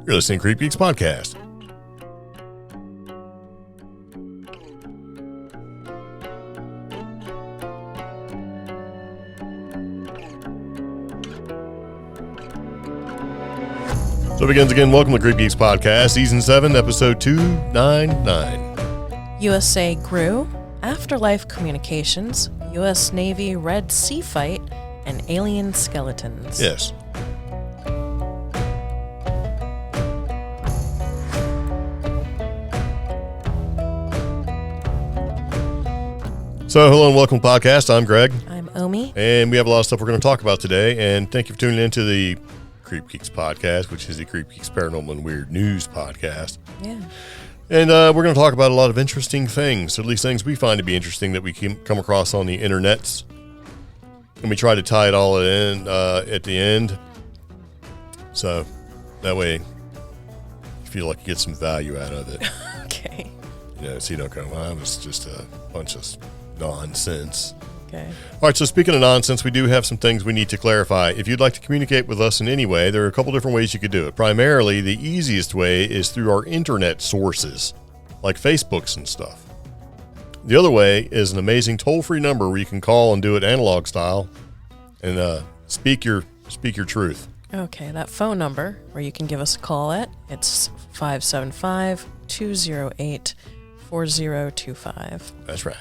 You're listening to CreepGeeks Podcast. So it begins again. Welcome to CreepGeeks Podcast, Season 7, Episode 299. USA GRU, Afterlife Communications, U.S. Navy Red Sea Fight, and Alien Skeletons. Yes. So, hello and welcome to the podcast. I'm Greg. I'm Omi. And we have a lot of stuff we're going to talk about today. And thank you for tuning in to the CreepGeeks Podcast, which is the CreepGeeks Paranormal and Weird News Podcast. Yeah. And we're going to talk about a lot of interesting things, or at least things we find to be interesting that we come across on the internets. And we try to tie it all in at the end. So that way you feel like you get some value out of it. Okay. You know, so you don't go, well, it was just a bunch of nonsense. Okay. All right, so speaking of nonsense, we do have some things we need to clarify. If you'd like to communicate with us in any way, there are a couple different ways you could do it. Primarily, the easiest way is through our internet sources, like Facebooks and stuff. The other way is an amazing toll-free number where you can call and do it analog style and speak your truth. Okay, that phone number where you can give us a call at, it's 575-208-4025. That's right.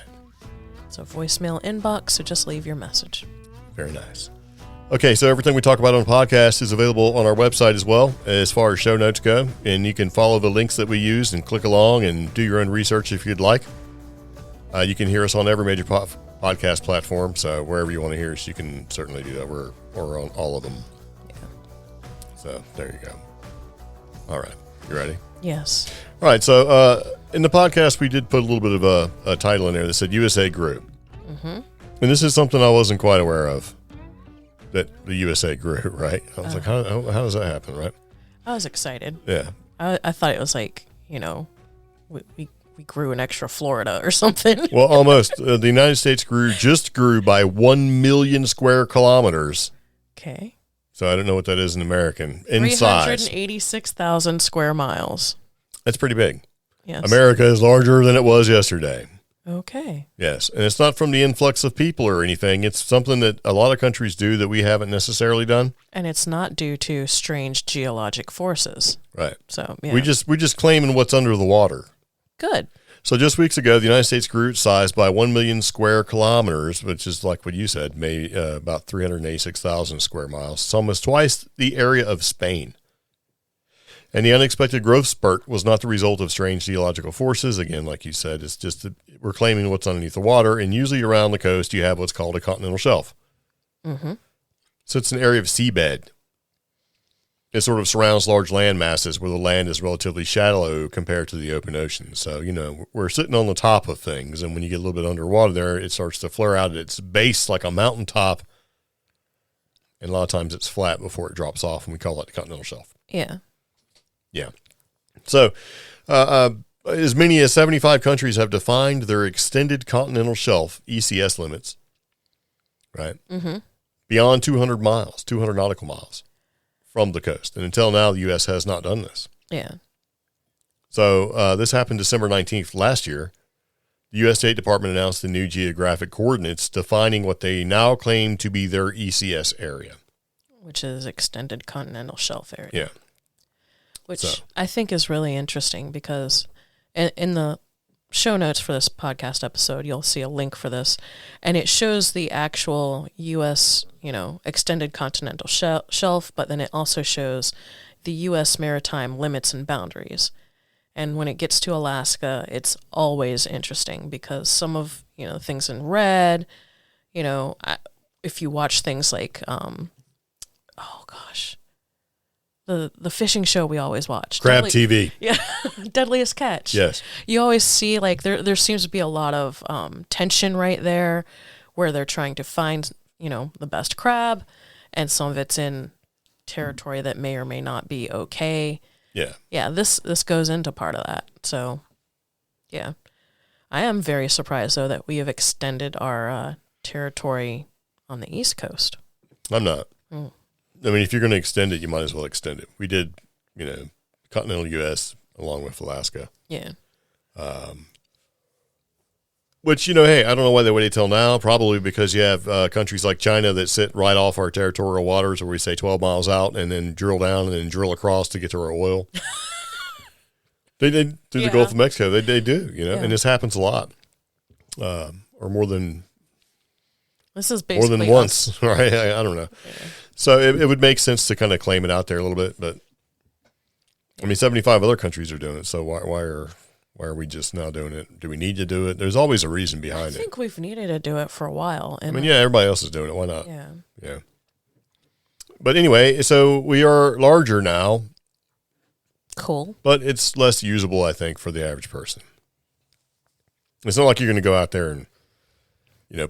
It's a voicemail inbox, so just leave your message. Very nice. Okay, so everything we talk about on the podcast is available on our website as well, as far as show notes go, and you can follow the links that we use and click along and do your own research if you'd like. You can hear us on every major podcast platform, so wherever you want to hear us, you can certainly do that. We're on all of them. Yeah. So there you go. All right, you ready? Yes. All right, so in the podcast, we did put a little bit of a title in there that said USA GRU. Mm-hmm. And this is something I wasn't quite aware of, that the USA grew, right? I was like, how does that happen, right? I was excited. Yeah. I thought it was like, you know, we grew an extra Florida or something. Well, almost. The United States grew by 1 million square kilometers. Okay. So I don't know what that is in American. In size. 386,000 square miles. That's pretty big. Yes. America is larger than it was yesterday. Okay. Yes. And it's not from the influx of people or anything. It's something that a lot of countries do that we haven't necessarily done. And it's not due to strange geologic forces. Right. So, yeah. We just claiming what's under the water. Good. So just weeks ago, the United States grew its size by 1 million square kilometers, which is like what you said, maybe about 386,000 square miles. It's almost twice the area of Spain. And the unexpected growth spurt was not the result of strange geological forces. Again, like you said, it's just that we're claiming what's underneath the water, and usually around the coast you have what's called a continental shelf. Mm-hmm. So it's an area of seabed. It sort of surrounds large land masses where the land is relatively shallow compared to the open ocean. So, you know, we're sitting on the top of things, and when you get a little bit underwater there, it starts to flare out at its base like a mountaintop, and a lot of times it's flat before it drops off, and we call it the continental shelf. Yeah. Yeah. So, as many as 75 countries have defined their extended continental shelf, ECS limits, right? Mm-hmm. Beyond 200 miles, 200 nautical miles from the coast. And until now, the U.S. has not done this. Yeah. So this happened December 19th last year. The U.S. State Department announced the new geographic coordinates defining what they now claim to be their ECS area. Which is extended continental shelf area. Yeah. Which I think is really interesting because in the show notes for this podcast episode, you'll see a link for this, and it shows the actual U.S., extended continental shelf, but then it also shows the U.S. maritime limits and boundaries. And when it gets to Alaska, it's always interesting because some of, things in red, if you watch things like, the fishing show we always watch. Crab TV. Yeah. Deadliest Catch. Yes. You always see there seems to be a lot of tension right there where they're trying to find, the best crab, and some of it's in territory that may or may not be okay. Yeah. Yeah, this goes into part of that. So, yeah. I am very surprised, though, that we have extended our territory on the East Coast. I'm not. I mean, if you're going to extend it, you might as well extend it. We did, continental U.S. along with Alaska. Yeah. Which, hey, I don't know why they waited till now. Probably because you have countries like China that sit right off our territorial waters, where we say 12 miles out, and then drill down and then drill across to get to our oil. They did through the Gulf of Mexico. They do, and this happens a lot, or more than. This is basically more than once, right? I don't know. Yeah. So it would make sense to kind of claim it out there a little bit, but I mean, 75 other countries are doing it. So why are we just now doing it? Do we need to do it? There's always a reason behind it. I think we've needed to do it for a while. And everybody else is doing it. Why not? Yeah. Yeah. But anyway, so we are larger now. Cool. But it's less usable, I think, for the average person. It's not like you're going to go out there and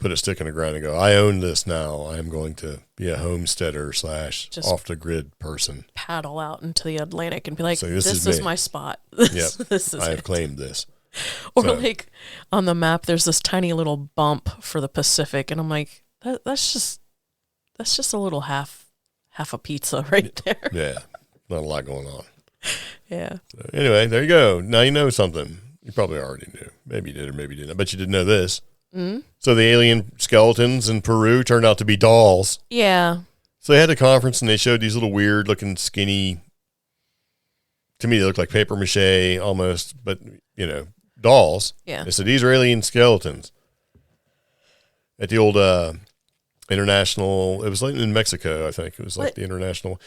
put a stick in the ground and go, I own this now. I am going to be a homesteader / off-the-grid person. Paddle out into the Atlantic and be like, this is my spot. Yep. I have claimed this. Or like on the map, there's this tiny little bump for the Pacific. And I'm like, that's just a little half a pizza right there. Yeah. Not a lot going on. Yeah. So anyway, there you go. Now you know something. You probably already knew. Maybe you did or maybe you didn't. I bet you didn't know this. Mm-hmm. So the alien skeletons in Peru turned out to be dolls. Yeah. So they had a conference and they showed these little weird looking skinny, to me they look like paper mache almost, but dolls. Yeah. They said these are alien skeletons. At the old international, it was like in Mexico, I think. It was like the international.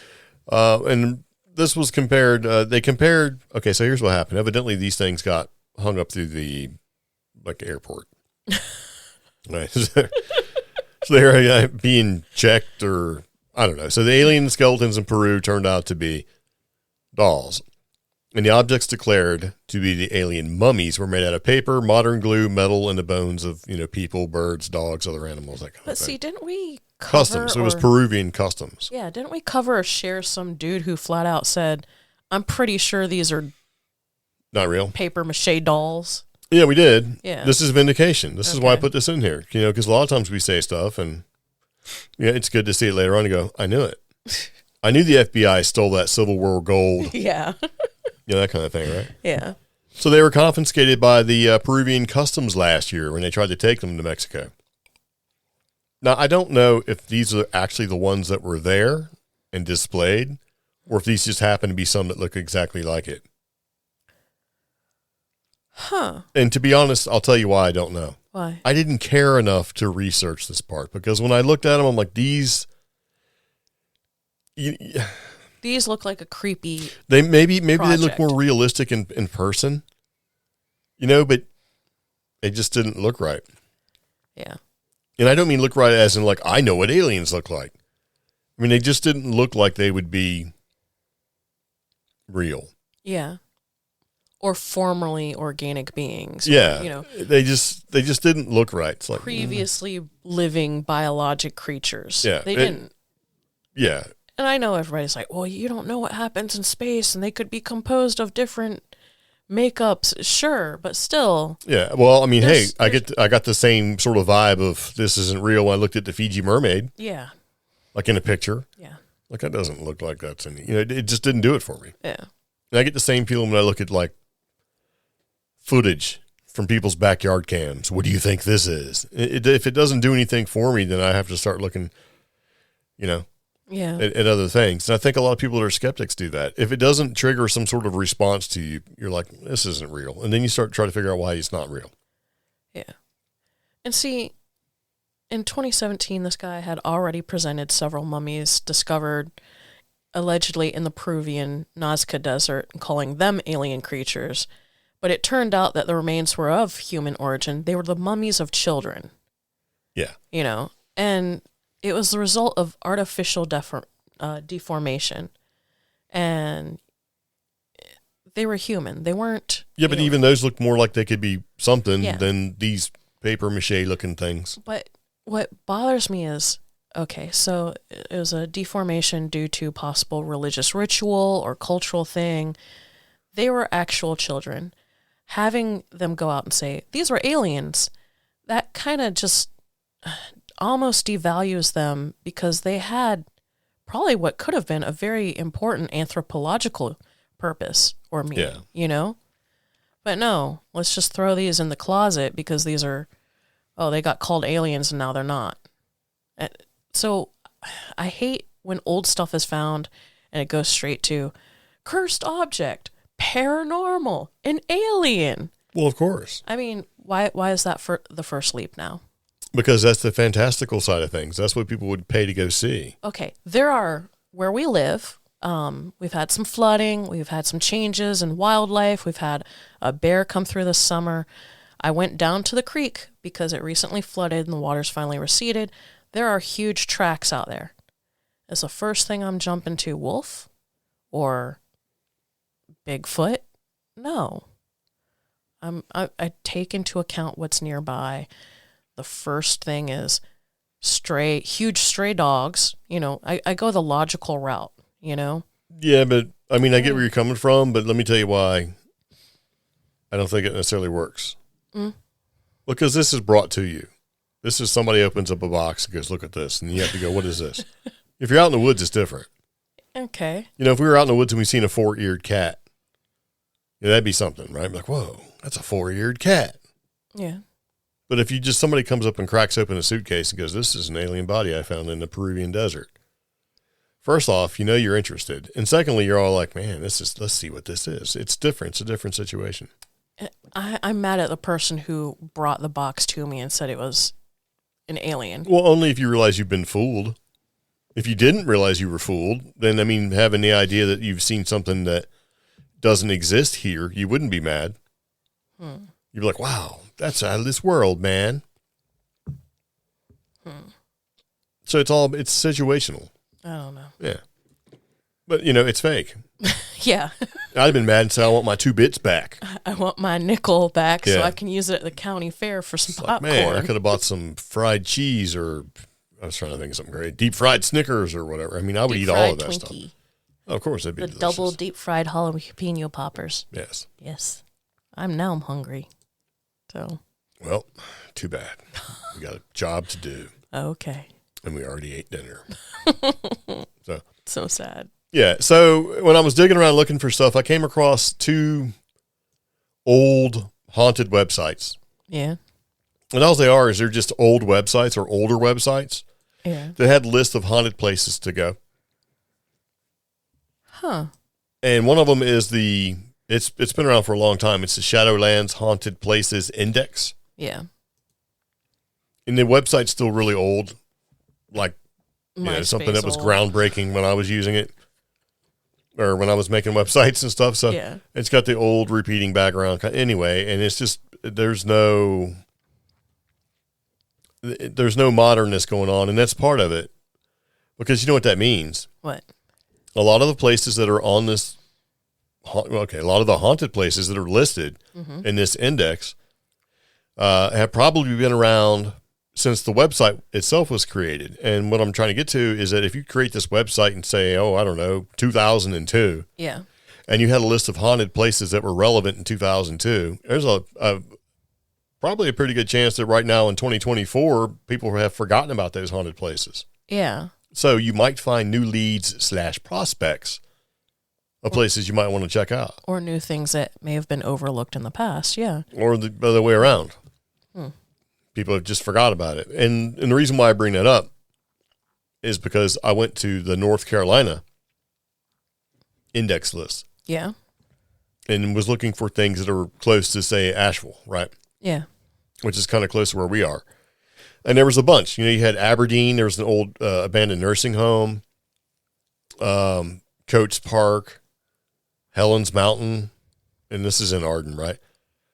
And this was compared, okay, so here's what happened. Evidently these things got hung up through the airport. Right. So they're being checked, or I don't know. So the alien skeletons in Peru turned out to be dolls. And the objects declared to be the alien mummies were made out of paper, modern glue, metal, and the bones of, people, birds, dogs, other animals, that kind of thing. But see, didn't we cover... Customs. It was Peruvian customs. Yeah, didn't we cover or share some dude who flat out said, I'm pretty sure these are... Not real. Paper mache dolls. Yeah, we did. Yeah. This is vindication. This is why I put this in here. Because a lot of times we say stuff and it's good to see it later on and go, I knew it. I knew the FBI stole that Civil War gold. Yeah. That kind of thing, right? Yeah. So they were confiscated by the Peruvian customs last year when they tried to take them to Mexico. Now, I don't know if these are actually the ones that were there and displayed, or if these just happen to be some that look exactly like it. Huh. And to be honest, I'll tell you why I don't know. Why? I didn't care enough to research this part, because when I looked at them, I'm like, these look like a creepy maybe project. they look more realistic in person, but they just didn't look right. Yeah. And I don't mean look right as in like, I know what aliens look like. I mean, they just didn't look like they would be real. Yeah. Or formerly organic beings. Yeah. They just didn't look right. It's like previously living biologic creatures. Yeah. They didn't. Yeah. And I know everybody's like, well, you don't know what happens in space and they could be composed of different makeups. Sure, but still. Yeah. Well, I mean, hey, I got the same sort of vibe of this isn't real when I looked at the Fiji mermaid. Yeah. Like in a picture. Yeah. Like that doesn't look like that's any, it just didn't do it for me. Yeah. And I get the same feeling when I look at like footage from people's backyard cams. What do you think this is? If it doesn't do anything for me, then I have to start looking, at other things. And I think a lot of people that are skeptics do that. If it doesn't trigger some sort of response to you, you're like, this isn't real. And then you start trying to figure out why it's not real. Yeah. And see, in 2017, this guy had already presented several mummies discovered allegedly in the Peruvian Nazca Desert, calling them alien creatures. But it turned out that the remains were of human origin. They were the mummies of children. Yeah. And it was the result of artificial deformation. And they were human. They weren't... Yeah, but even those look more like they could be something than these paper mache looking things. But what bothers me is, okay, so it was a deformation due to possible religious ritual or cultural thing. They were actual children. Having them go out and say, these were aliens, that kind of just almost devalues them because they had probably what could have been a very important anthropological purpose or meaning, But no, let's just throw these in the closet because these are, they got called aliens and now they're not. So I hate when old stuff is found and it goes straight to cursed object, paranormal, an alien. Well, of course. I mean, why is that for the first leap now? Because that's the fantastical side of things. That's what people would pay to go see. Okay, there are, where we live, we've had some flooding, we've had some changes in wildlife, we've had a bear come through this summer. I went down to the creek because it recently flooded and the water's finally receded. There are huge tracks out there. Is the first thing I'm jumping to wolf or Bigfoot? No. I take into account what's nearby. The first thing is huge stray dogs. I go the logical route, Yeah, but I mean, I get where you're coming from, but let me tell you why I don't think it necessarily works. Because this is brought to you. This is somebody opens up a box and goes, look at this. And you have to go, what is this? If you're out in the woods, it's different. Okay. If we were out in the woods and we seen a 4-eared cat, that'd be something, right? Like, whoa, that's a 4-eared cat. Yeah. But if somebody comes up and cracks open a suitcase and goes, this is an alien body I found in the Peruvian desert. First off, you're interested. And secondly, you're all like, man, let's see what this is. It's different. It's a different situation. I'm mad at the person who brought the box to me and said it was an alien. Well, only if you realize you've been fooled. If you didn't realize you were fooled, then, having the idea that you've seen something that doesn't exist here, you wouldn't be mad. You'd be like, wow, that's out of this world, man. So it's situational. I don't know. Yeah. But, it's fake. Yeah. I'd have been mad and said, I want my 2 bits back. I want my nickel back so I can use it at the county fair for some popcorn. Man, I could have bought some fried cheese or, I was trying to think of something great, deep fried Snickers or whatever. I would eat all of that stuff. Oh, of course, that'd be delicious. Double deep fried jalapeno poppers. Yes. Yes. Now I'm hungry. So. Well, too bad. We got a job to do. Okay. And we already ate dinner. So sad. Yeah. So when I was digging around looking for stuff, I came across 2 old haunted websites. Yeah. And all they are is they're just old websites or older websites. Yeah. That had lists of haunted places to go. Huh. And one of them is it's been around for a long time. It's the Shadowlands Haunted Places Index. Yeah. And the website's still really old. Like, something that was groundbreaking when I was using it. Or when I was making websites and stuff. So It's got the old repeating background. Anyway, and it's just, there's no modernness going on. And that's part of it. Because you know what that means? What? A lot of the places that are on this, a lot of the haunted places that are listed in this index have probably been around since the website itself was created. And what I'm trying to get to is that if you create this website and say, 2002. Yeah. And you had a list of haunted places that were relevant in 2002, there's probably a pretty good chance that right now in 2024, people have forgotten about those haunted places. Yeah. So you might find new leads / prospects of places you might want to check out. Or new things that may have been overlooked in the past, yeah. Or the other way around. People have just forgot about it. And the reason why I bring that up is because I went to the North Carolina index list. Yeah. And was looking for things that are close to, say, Asheville, right? Yeah. Which is kind of close to where we are. And there was a bunch. You had Aberdeen. There was an old abandoned nursing home. Coates Park. Helen's Mountain. And this is in Arden, right?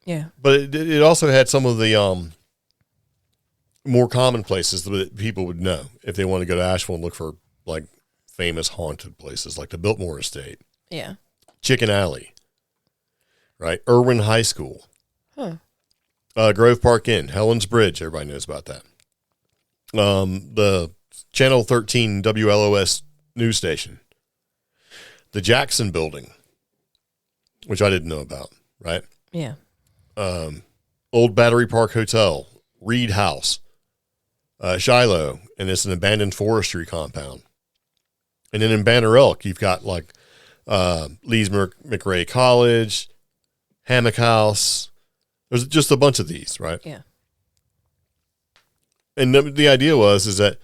Yeah. But it also had some of the more common places that people would know if they want to go to Asheville and look for, like, famous haunted places, like the Biltmore Estate. Yeah. Chicken Alley. Right? Irwin High School. Grove Park Inn. Helen's Bridge. Everybody knows about that. The Channel 13 WLOS news station. The Jackson Building, which I didn't know about, right? Yeah. Old Battery Park Hotel, Reed House, Shiloh, and it's an abandoned forestry compound. And then in Banner Elk, you've got like Lees McRae College, Hammock House. There's just a bunch of these, right? Yeah. And the idea is that,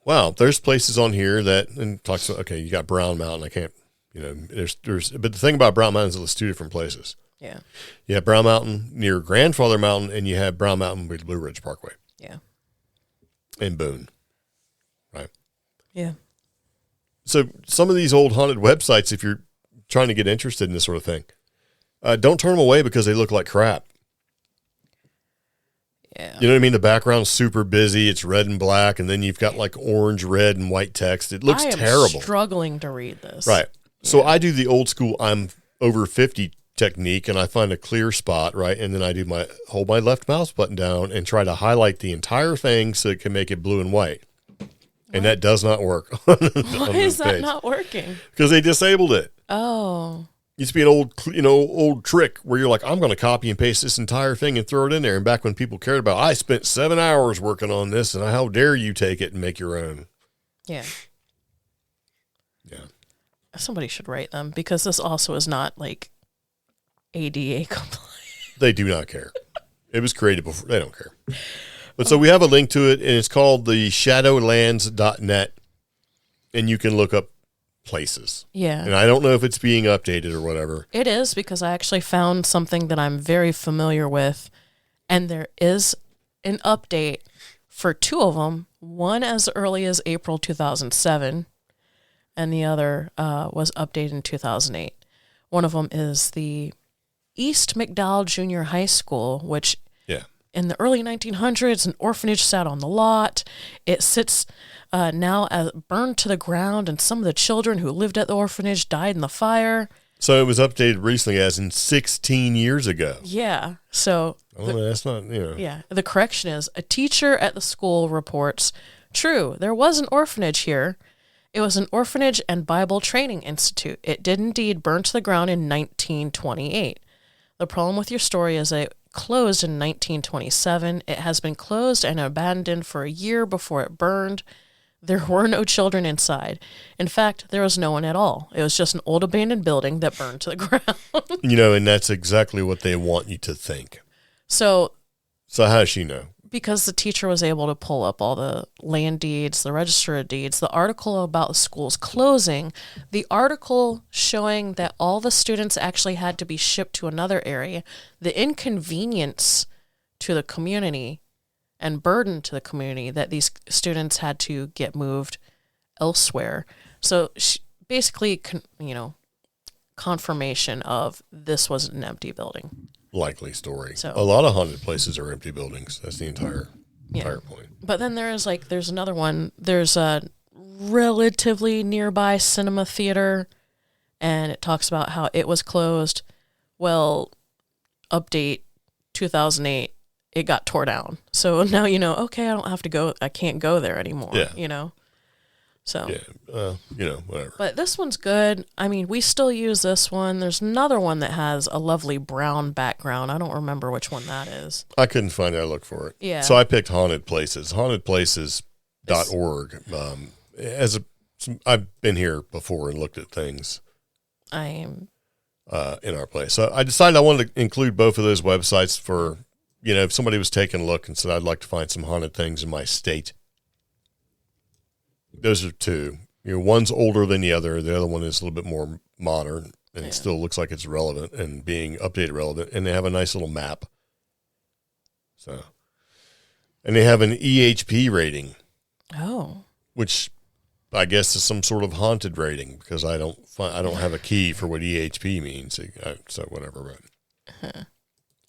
wow, there's places on here that, and talks about, okay, you got Brown Mountain. I can't, but the thing about Brown Mountain is it's two different places. Yeah. You have Brown Mountain near Grandfather Mountain, and you have Brown Mountain with Blue Ridge Parkway. Yeah. And Boone. Right. Yeah. So some of these old haunted websites, if you're trying to get interested in this sort of thing, don't turn them away because they look like crap. Yeah. You know what I mean? The background's super busy. It's red and black, and then you've got like orange, red, and white text. It looks terrible. I'm struggling to read this. Right. So I do the old school I'm over 50 technique, and I find a clear spot, right? And then I do hold my left mouse button down and try to highlight the entire thing so it can make it blue and white. And that does not work. Why is that not working? Because they disabled it. Oh. Used to be an old trick where you're like, I'm going to copy and paste this entire thing and throw it in there. And back when people cared about, I spent 7 hours working on this, and how dare you take it and make your own? Yeah. Yeah. Somebody should write them, because this also is not like ADA compliant. They do not care. It was created before. They don't care. But so we have a link to it, and it's called the shadowlands.net, and you can look up places. Yeah. And I don't know if it's being updated or whatever. It is, because I actually found something that I'm very familiar with, and there is an update for two of them, one as early as April 2007, and the other was updated in 2008. One of them is the East McDowell Junior High School, which in the early 1900s, an orphanage sat on the lot. It sits now as burned to the ground, and some of the children who lived at the orphanage died in the fire. So it was updated recently, as in 16 years ago. Yeah. So that's not, Yeah. The correction is, a teacher at the school reports, true, there was an orphanage here. It was an orphanage and Bible training institute. It did indeed burn to the ground in 1928. The problem with your story is that it closed in 1927. It has been closed and abandoned for a year before it burned. There were no children inside. In fact, there was no one at all. It was just an old abandoned building that burned to the ground. And that's exactly what they want you to think. So how does she know? Because the teacher was able to pull up all the land deeds, the register of deeds, the article about the school's closing, the article showing that all the students actually had to be shipped to another area, the inconvenience to the community and burden to the community that these students had to get moved elsewhere. So basically, confirmation of this was an empty building. Likely story. So, a lot of haunted places are empty buildings. That's the entire point. But then there's another one. There's a relatively nearby cinema theater, and it talks about how it was closed. Well, update 2008, it got tore down. So now okay, I don't have to go. I can't go there anymore. Yeah. So whatever. But this one's good. I mean, we still use this one. There's another one that has a lovely brown background. I don't remember which one that is. I couldn't find it. I looked for it. Yeah. So I picked Haunted Places. Hauntedplaces.org. I've been here before and looked at things. In our place. So I decided I wanted to include both of those websites for, if somebody was taking a look and said, I'd like to find some haunted things in my state. Those are two. One's older than the other. The other one is a little bit more modern, and it still looks like it's relevant and being updated relevant. And they have a nice little map. So, and they have an EHP rating. Oh. Which I guess is some sort of haunted rating, because I don't have a key for what EHP means. So whatever. But.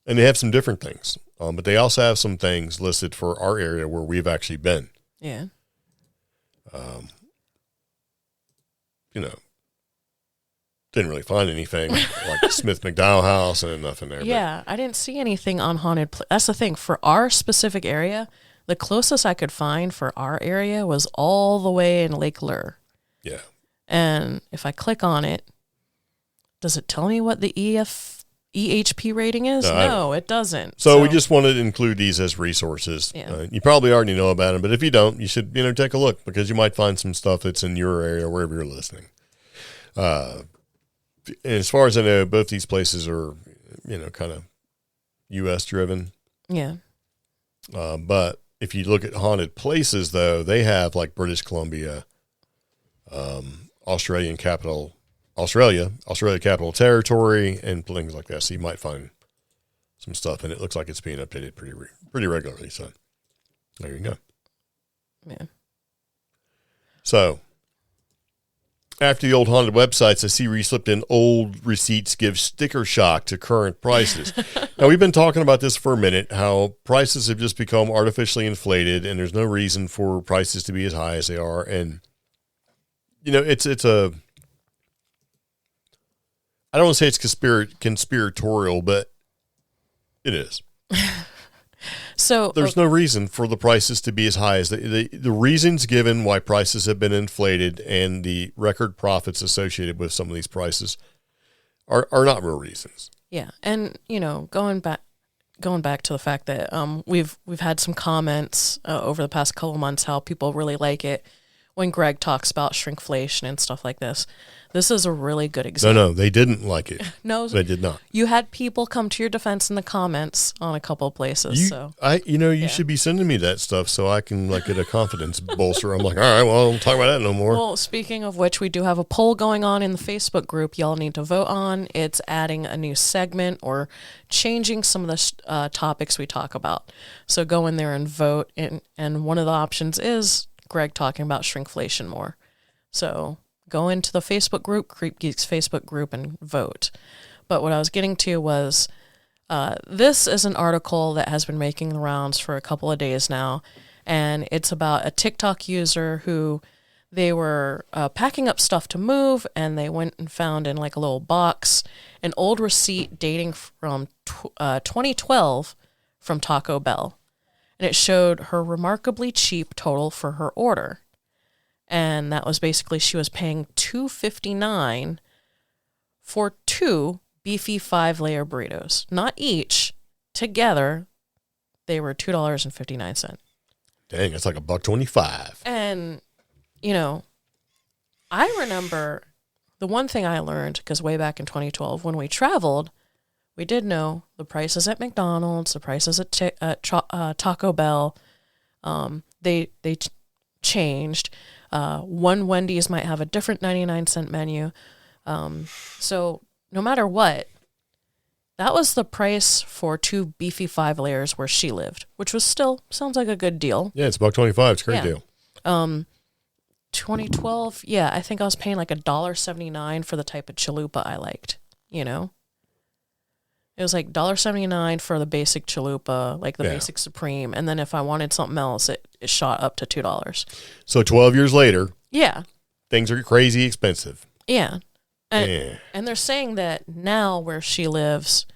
And they have some different things, but they also have some things listed for our area where we've actually been. Yeah. Didn't really find anything like the Smith McDowell house and nothing there. Yeah, I didn't see anything on haunted. That's the thing. For our specific area, the closest I could find for our area was all the way in Lake Lure. Yeah. And if I click on it, does it tell me what the EHP rating is? No, it doesn't. So we just wanted to include these as resources. Yeah. You probably already know about them, but if you don't, you should take a look because you might find some stuff that's in your area wherever you're listening. As far as I know, both these places are, kind of U.S. driven. Yeah. But if you look at haunted places, though, they have like British Columbia, Australia Capital Territory, and things like that. So you might find some stuff, and it looks like it's being updated pretty regularly. So there you go. Yeah. So after the old haunted websites, I see where you slipped in old receipts give sticker shock to current prices. Now, we've been talking about this for a minute, how prices have just become artificially inflated, and there's no reason for prices to be as high as they are. And, it's a, I don't want to say it's conspiratorial, but it is. So there's no reason for the prices to be as high as the reasons given why prices have been inflated and the record profits associated with some of these prices are not real reasons. Yeah. And, going back to the fact that we've had some comments over the past couple months how people really like it when Greg talks about shrinkflation and stuff like this. This is a really good example. No, they didn't like it. No, they did not. You had people come to your defense in the comments on a couple of places. You should be sending me that stuff so I can get a confidence bolster. I'm like, all right, well, I won't talk about that no more. Well, speaking of which, we do have a poll going on in the Facebook group. Y'all need to vote on. It's adding a new segment or changing some of the topics we talk about. So go in there and vote. And one of the options is Greg talking about shrinkflation more. So go into the Facebook group, CreepGeeks Facebook group, and vote. But what I was getting to was this is an article that has been making the rounds for a couple of days now, and it's about a TikTok user who they were packing up stuff to move, and they went and found in like a little box an old receipt dating from 2012 from Taco Bell. And it showed her remarkably cheap total for her order. And that was basically she was paying $2.59 for 2 beefy 5-layer burritos. Not each. Together, they were $2.59. Dang, that's like $1.25. And, I remember the one thing I learned, because way back in 2012, when we traveled, we did know the prices at McDonald's, the prices at Taco Bell. They changed. One Wendy's might have a different 99-cent menu. So no matter what, that was the price for 2 beefy 5 layers where she lived, which was still sounds like a good deal. Yeah, it's $1.25. It's a great deal. 2012, yeah, I think I was paying like $1.79 for the type of chalupa I liked, It was like $1.79 for the basic chalupa, like the basic supreme. And then if I wanted something else, it shot up to $2. So 12 years later, yeah, things are crazy expensive. Yeah. And they're saying that now where she lives,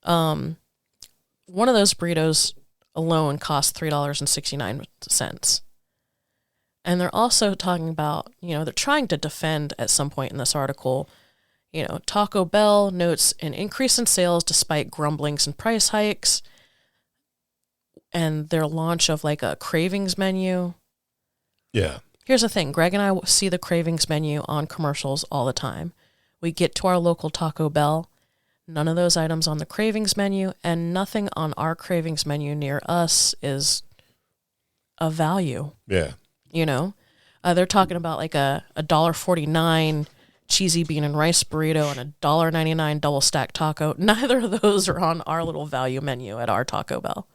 one of those burritos alone costs $3.69. And they're also talking about, they're trying to defend at some point in this article, Taco Bell notes an increase in sales despite grumblings and price hikes, and their launch of like a cravings menu. Yeah. Here's the thing. Greg and I see the cravings menu on commercials all the time. We get to our local Taco Bell, none of those items on the cravings menu, and nothing on our cravings menu near us is of value. Yeah. They're talking about like a $1.49 cheesy bean and rice burrito and a $1.99 double stacked taco. Neither of those are on our little value menu at our Taco Bell.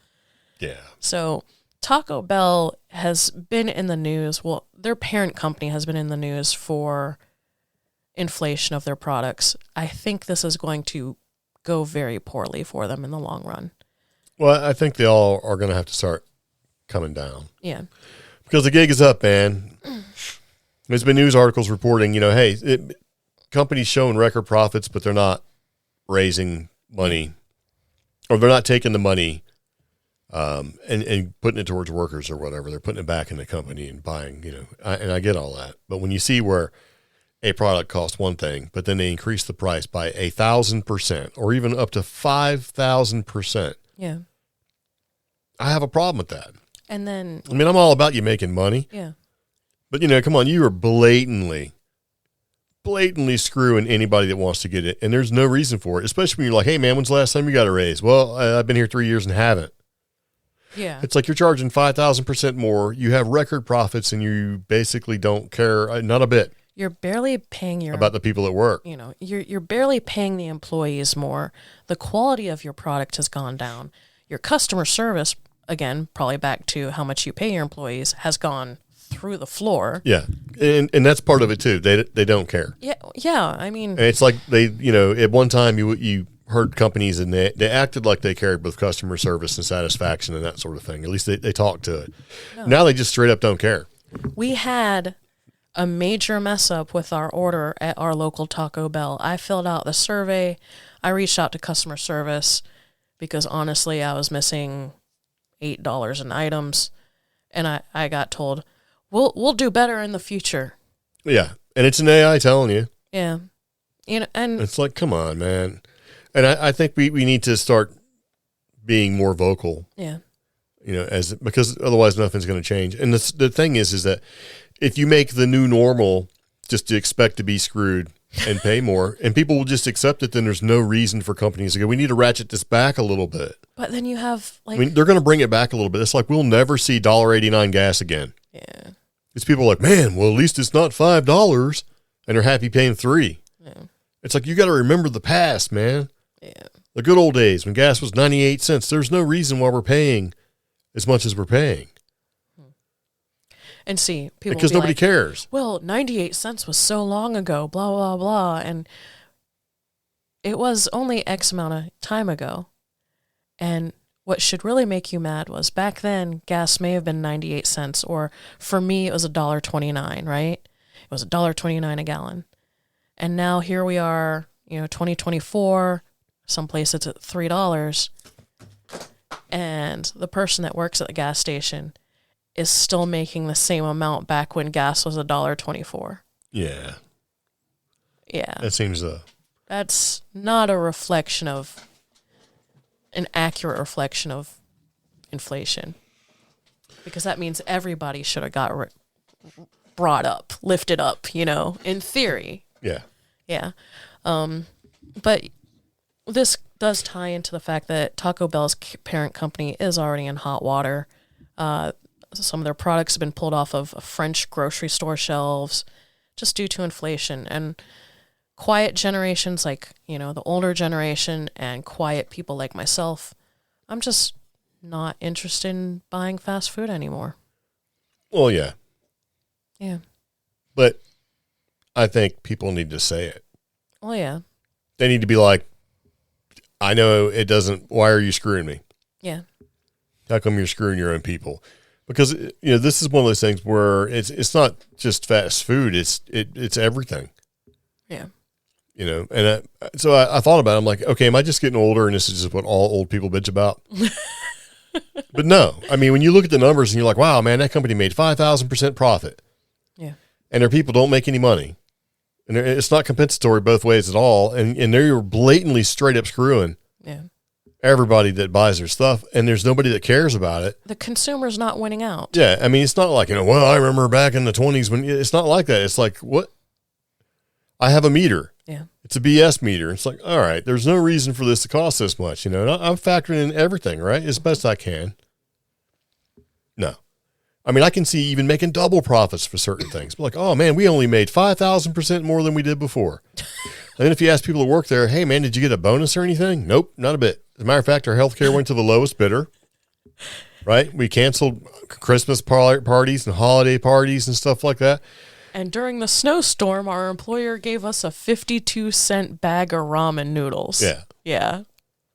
Yeah. So Taco Bell has been in the news. Well, their parent company has been in the news for inflation of their products. I think this is going to go very poorly for them in the long run. Well, I think they all are going to have to start coming down. Yeah. Because the gig is up, man. There's been news articles reporting, companies showing record profits, but they're not raising money, or they're not taking the money and putting it towards workers or whatever. They're putting it back in the company and buying, and I get all that. But when you see where a product costs one thing, but then they increase the price by 1,000% or even up to 5,000%. Yeah. I have a problem with that. And then, I mean, I'm all about you making money. Yeah. But, come on, you are blatantly screwing anybody that wants to get it. And there's no reason for it, especially when you're like, hey, man, when's the last time you got a raise? Well, I've been here 3 years and haven't. Yeah. It's like you're charging 5,000% more. You have record profits and you basically don't care, not a bit. You're barely paying about the people at work. You're barely paying the employees more. The quality of your product has gone down. Your customer service, again, probably back to how much you pay your employees, has gone through the floor. Yeah. And that's part of it too. They don't care. Yeah. I mean, and it's like they, at one time you heard companies and they acted like they cared with customer service and satisfaction and that sort of thing. At least they talked to it. No. Now they just straight up don't care. We had a major mess up with our order at our local Taco Bell. I filled out the survey. I reached out to customer service because honestly, I was missing $8 in items, and I got told, we'll do better in the future. Yeah, and it's an AI telling you. Yeah, and it's like, come on, man. And I think we need to start being more vocal. Yeah, because otherwise nothing's going to change. And the thing is that if you make the new normal just to expect to be screwed and pay more, and people will just accept it, then there's no reason for companies to go, we need to ratchet this back a little bit. But then you have they're going to bring it back a little bit. It's like we'll never see $1.89 gas again. Yeah. It's people like, man, well, at least it's not $5, and they're happy paying $3. Yeah. It's like you got to remember the past, man. Yeah. The good old days when gas was 98 cents. There's no reason why we're paying as much as we're paying. And see, people because nobody cares. Well, 98 cents was so long ago, blah, blah, blah. And it was only X amount of time ago. And what should really make you mad was back then, gas may have been 98 cents, or for me, it was $1.29, right? It was $1.29 a gallon. And now here we are, 2024, someplace it's at $3. And the person that works at the gas station is still making the same amount back when gas was $1.24. Yeah. Yeah. That seems that's not an accurate reflection of inflation, because that means everybody should have got brought up, lifted up, in theory. Yeah. Yeah. But this does tie into the fact that Taco Bell's parent company is already in hot water. Some of their products have been pulled off of French grocery store shelves just due to inflation. And quiet generations like, the older generation and quiet people like myself, I'm just not interested in buying fast food anymore. Well, yeah. Yeah. But I think people need to say it. Well, yeah. They need to be like, I know it doesn't, why are you screwing me? Yeah. How come you're screwing your own people? Because, this is one of those things where it's not just fast food. It's everything. Yeah. And so I thought about it. I'm like, okay, am I just getting older and this is just what all old people bitch about? But no. I mean, when you look at the numbers and you're like, wow, man, that company made 5,000% profit. Yeah. And their people don't make any money. And it's not compensatory both ways at all. And they're blatantly straight up screwing. Yeah. Everybody that buys their stuff, and there's nobody that cares about it. The consumer's not winning out. Yeah, I mean, it's not like, well, I remember back in the 20s when it's not like that. It's like, what? I have a meter. Yeah. It's a BS meter. It's like, all right, there's no reason for this to cost this much, And I'm factoring in everything, right, as best I can. No. I mean, I can see even making double profits for certain things. But like, oh, man, we only made 5,000% more than we did before. And then if you ask people to work there, hey, man, did you get a bonus or anything? Nope, not a bit. As a matter of fact, our healthcare went to the lowest bidder, right? We canceled Christmas parties and holiday parties and stuff like that. And during the snowstorm, our employer gave us a 52-cent bag of ramen noodles. Yeah. Yeah.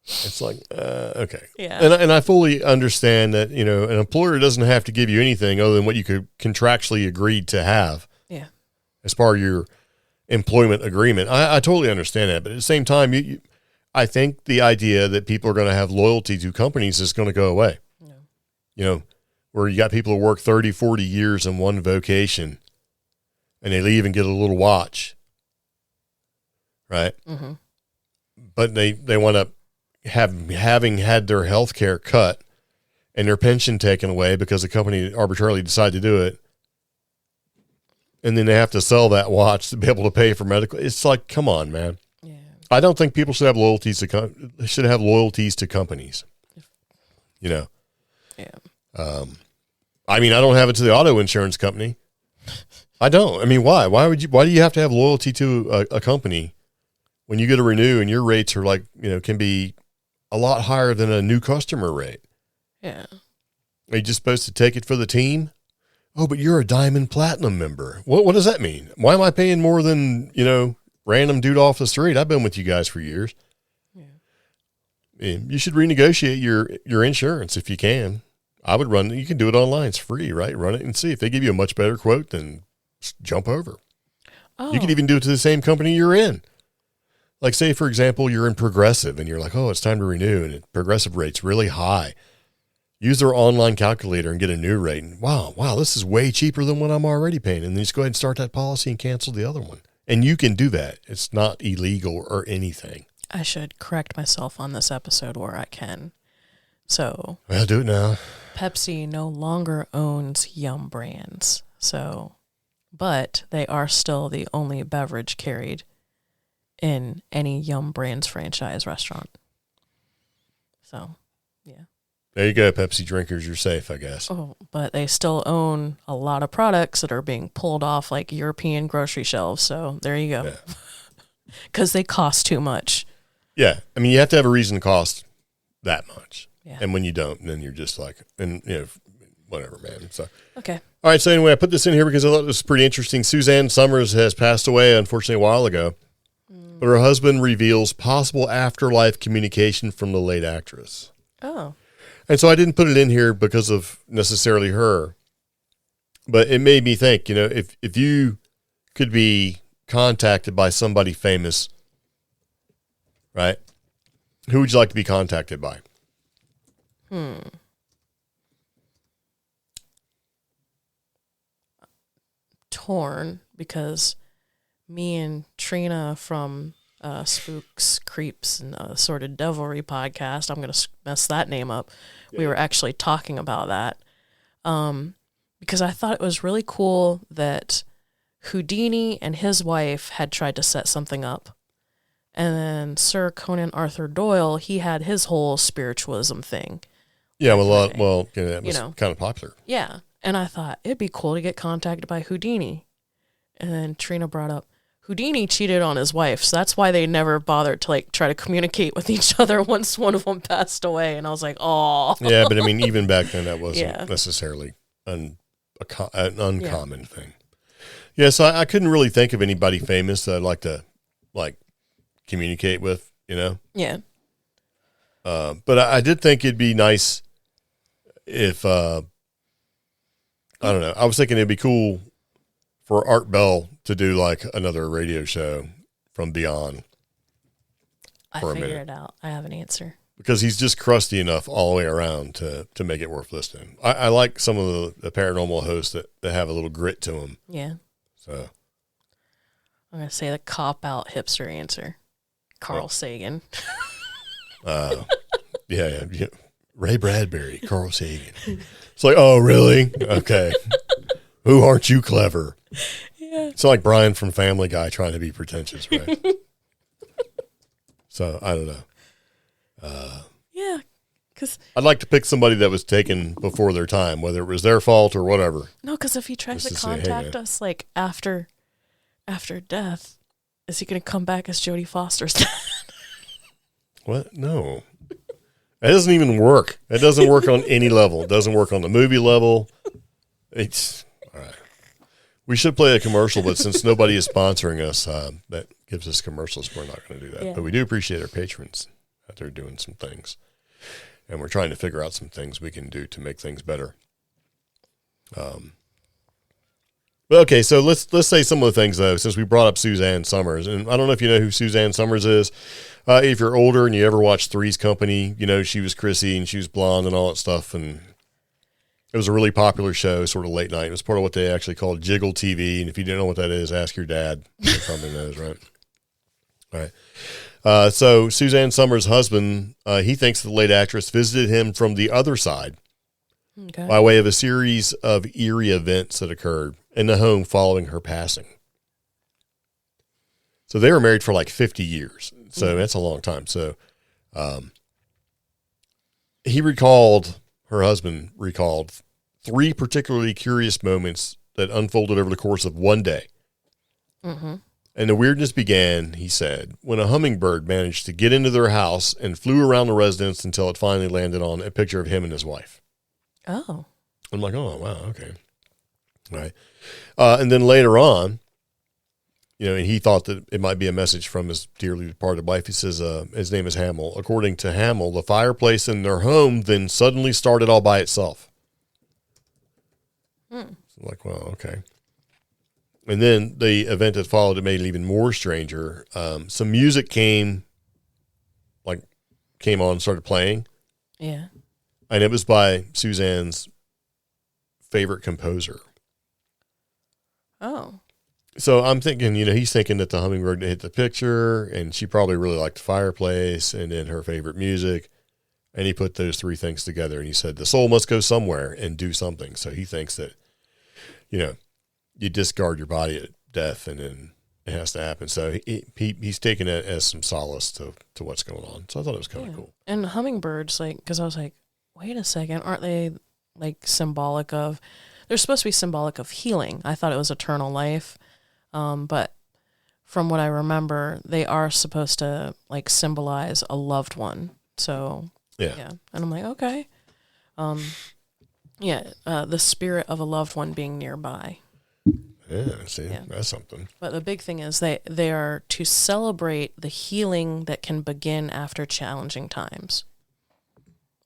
It's like, okay. Yeah. And I fully understand that, an employer doesn't have to give you anything other than what you could contractually agreed to have. Yeah. As part of your employment agreement. I totally understand that. But at the same time, I think the idea that people are going to have loyalty to companies is going to go away. No. Where you got people who work 30, 40 years in one vocation and they leave and get a little watch right? Mm-hmm. But they want to having had their health care cut and their pension taken away because the company arbitrarily decided to do it. And then they have to sell that watch to be able to pay for medical. It's like, come on, man. Yeah. I don't think people should have loyalties to companies. You know? Yeah. I mean, I don't have it to the auto insurance company. I don't. I mean, why? Why do you have to have loyalty to a company when you get a renew and your rates are like, can be a lot higher than a new customer rate? Yeah. Are you just supposed to take it for the team? Oh, but you're a Diamond Platinum member. What does that mean? Why am I paying more than, random dude off the street? I've been with you guys for years. Yeah. You should renegotiate your insurance if you can. I would you can do it online. It's free, right? Run it and see. If they give you a much better quote, then jump over. Oh. You can even do it to the same company you're in. Like, say, for example, you're in Progressive and you're like, oh, it's time to renew, and Progressive rate's really high. Use their online calculator and get a new rate. And wow, this is way cheaper than what I'm already paying. And then just go ahead and start that policy and cancel the other one. And you can do that. It's not illegal or anything. I should correct myself on this episode where I can. So, well, do it now. Pepsi no longer owns Yum Brands. But they are still the only beverage carried in any Yum Brands franchise restaurant. So, yeah. There you go, Pepsi drinkers. You're safe, I guess. Oh, but they still own a lot of products that are being pulled off like European grocery shelves. So there you go. Because they cost too much. Yeah. I mean, you have to have a reason to cost that much. Yeah. And when you don't, then you're just like, whatever, man. So okay. All right. So anyway, I put this in here because I thought it was pretty interesting. Suzanne Summers has passed away, unfortunately, a while ago. But her husband reveals possible afterlife communication from the late actress. Oh. And so I didn't put it in here because of necessarily her, but it made me think, if you could be contacted by somebody famous, right? Who would you like to be contacted by? Torn, because me and Trina from Spooks, Creeps, and Assorted Devilry podcast, I'm going to mess that name up. Yeah. We were actually talking about that because I thought it was really cool that Houdini and his wife had tried to set something up. And then Sir Conan Arthur Doyle, he had his whole spiritualism thing. Yeah, that was kind of popular. Yeah, and I thought it'd be cool to get contacted by Houdini. And then Trina brought up, Houdini cheated on his wife, so that's why they never bothered to try to communicate with each other once one of them passed away. And I was like, oh. Yeah, but I mean, even back then, that wasn't necessarily an uncommon thing. Yeah, so I couldn't really think of anybody famous that I'd like to communicate with, Yeah. But I did think it'd be nice if I don't know. I was thinking it'd be cool for Art Bell to do another radio show from beyond. I figured it out. I have an answer. Because he's just crusty enough all the way around to make it worth listening. I like some of the paranormal hosts that have a little grit to them. Yeah. So I'm going to say the cop-out hipster answer. Carl Sagan. Yeah. Ray Bradbury, Carl Sagan. It's like, oh, really? Okay. Who aren't you clever? Yeah. It's like Brian from Family Guy trying to be pretentious, right? So, I don't know. Yeah. Cause I'd like to pick somebody that was taken before their time, whether it was their fault or whatever. No, because if he tries to contact us after death, is he going to come back as Jodie Foster's dad? What? No. That doesn't even work. That doesn't work on any level. It doesn't work on the movie level. It's all right. We should play a commercial, but since nobody is sponsoring us, that gives us commercials. We're not going to do that. Yeah. But we do appreciate our patrons out there doing some things. And we're trying to figure out some things we can do to make things better. Okay, so let's say some of the things, though, since we brought up Suzanne Summers. And I don't know if you know who Suzanne Summers is. If you're older and you ever watched Three's Company, she was Chrissy and she was blonde and all that stuff. And it was a really popular show, sort of late night. It was part of what they actually called Jiggle TV. And if you don't know what that is, ask your dad. He probably knows, right? Right. So Suzanne Summers' husband, he thinks the late actress visited him from the other side by way of a series of eerie events that occurred in the home following her passing. So they were married for like 50 years. So that's a long time. So her husband recalled 3 particularly curious moments that unfolded over the course of one day. Mm-hmm. And the weirdness began, he said, when a hummingbird managed to get into their house and flew around the residence until it finally landed on a picture of him and his wife. Oh. I'm like, oh, wow, okay. All right. And then later on, and he thought that it might be a message from his dearly departed wife. He says his name is Hamill. According to Hamill, the fireplace in their home then suddenly started all by itself. So I'm like, well, okay. And then the event that followed, it made it even more stranger. Some music came on and started playing. Yeah. And it was by Suzanne's favorite composer. Oh. So I'm thinking, he's thinking that the hummingbird hit the picture, and she probably really liked the fireplace and then her favorite music. And he put those 3 things together, and he said, the soul must go somewhere and do something. So he thinks that, you discard your body at death, and then it has to happen. So he's taking it as some solace to what's going on. So I thought it was kind of cool. And hummingbirds, because I was like, wait a second, aren't they symbolic of? They're supposed to be symbolic of healing. I thought it was eternal life, but from what I remember, they are supposed to symbolize a loved one. So yeah, and I'm like, okay, the spirit of a loved one being nearby. Yeah, see, that's something. But the big thing is they are to celebrate the healing that can begin after challenging times.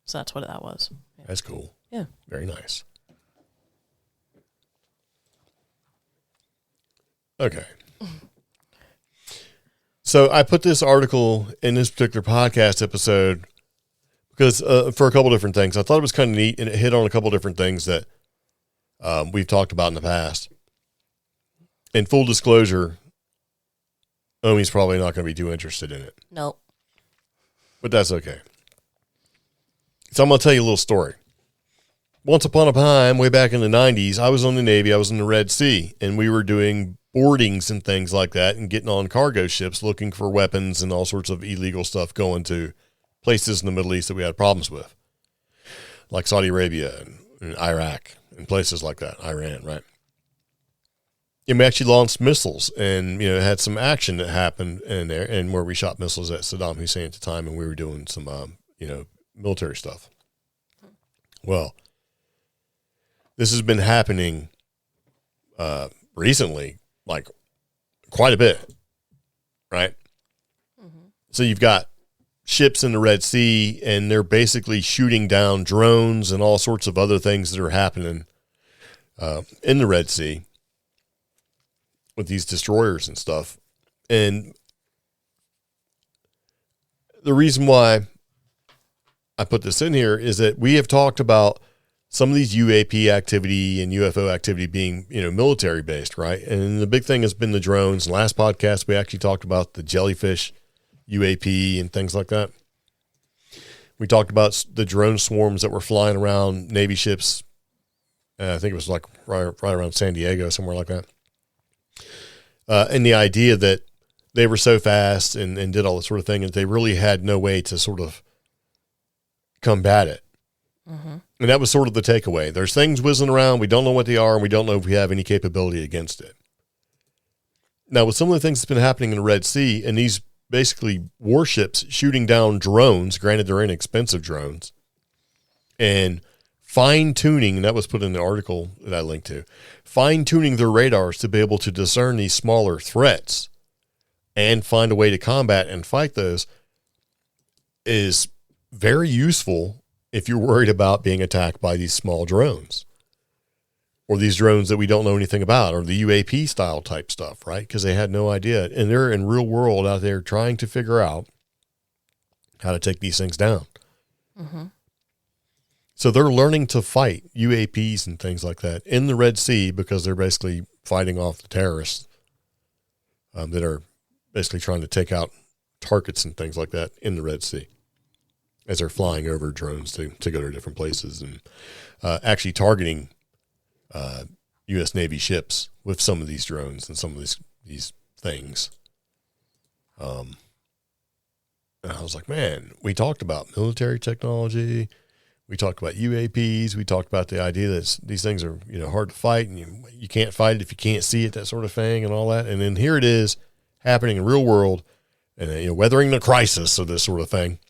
So that's what that was. Yeah. That's cool. Yeah. Very nice. Okay. So I put this article in this particular podcast episode because for a couple different things. I thought it was kind of neat, and it hit on a couple different things that we've talked about in the past. In full disclosure, Omi's probably not going to be too interested in it. Nope. But that's okay. So I'm going to tell you a little story. Once upon a time, way back in the 90s, I was on the Navy. I was in the Red Sea, and we were doing boardings and things like that and getting on cargo ships looking for weapons and all sorts of illegal stuff going to places in the Middle East that we had problems with, like Saudi Arabia and Iraq and places like that, Iran, right? And we actually launched missiles and, had some action that happened in there, and where we shot missiles at Saddam Hussein at the time, and we were doing some, military stuff. Well, this has been happening recently, quite a bit, right? Mm-hmm. So you've got ships in the Red Sea, and they're basically shooting down drones and all sorts of other things that are happening in the Red Sea with these destroyers and stuff. And the reason why I put this in here is that we have talked about some of these UAP activity and UFO activity being, military based, right? And the big thing has been the drones. Last podcast, we actually talked about the jellyfish UAP and things like that. We talked about the drone swarms that were flying around Navy ships. I think it was right around San Diego, somewhere like that. And the idea that they were so fast and did all this sort of thing, and they really had no way to sort of combat it. Mm-hmm. And that was sort of the takeaway. There's things whizzing around. We don't know what they are, and we don't know if we have any capability against it. Now, with some of the things that's been happening in the Red Sea, and these basically warships shooting down drones, granted they're inexpensive drones, and fine-tuning, and that was put in the article that I linked to, fine-tuning their radars to be able to discern these smaller threats and find a way to combat and fight those is very useful if you're worried about being attacked by these small drones or these drones that we don't know anything about, or the UAP style type stuff, right? Because they had no idea. And they're in real world out there trying to figure out how to take these things down. Mm-hmm. So they're learning to fight UAPs and things like that in the Red Sea because they're basically fighting off the terrorists that are basically trying to take out targets and things like that in the Red Sea as they're flying over drones to go to different places and actually targeting U.S. Navy ships with some of these drones and some of these things. And I was like, man, we talked about military technology. We talked about UAPs. We talked about the idea that these things are, hard to fight and you can't fight it if you can't see it, that sort of thing and all that. And then here it is happening in real world and, weathering the crisis of this sort of thing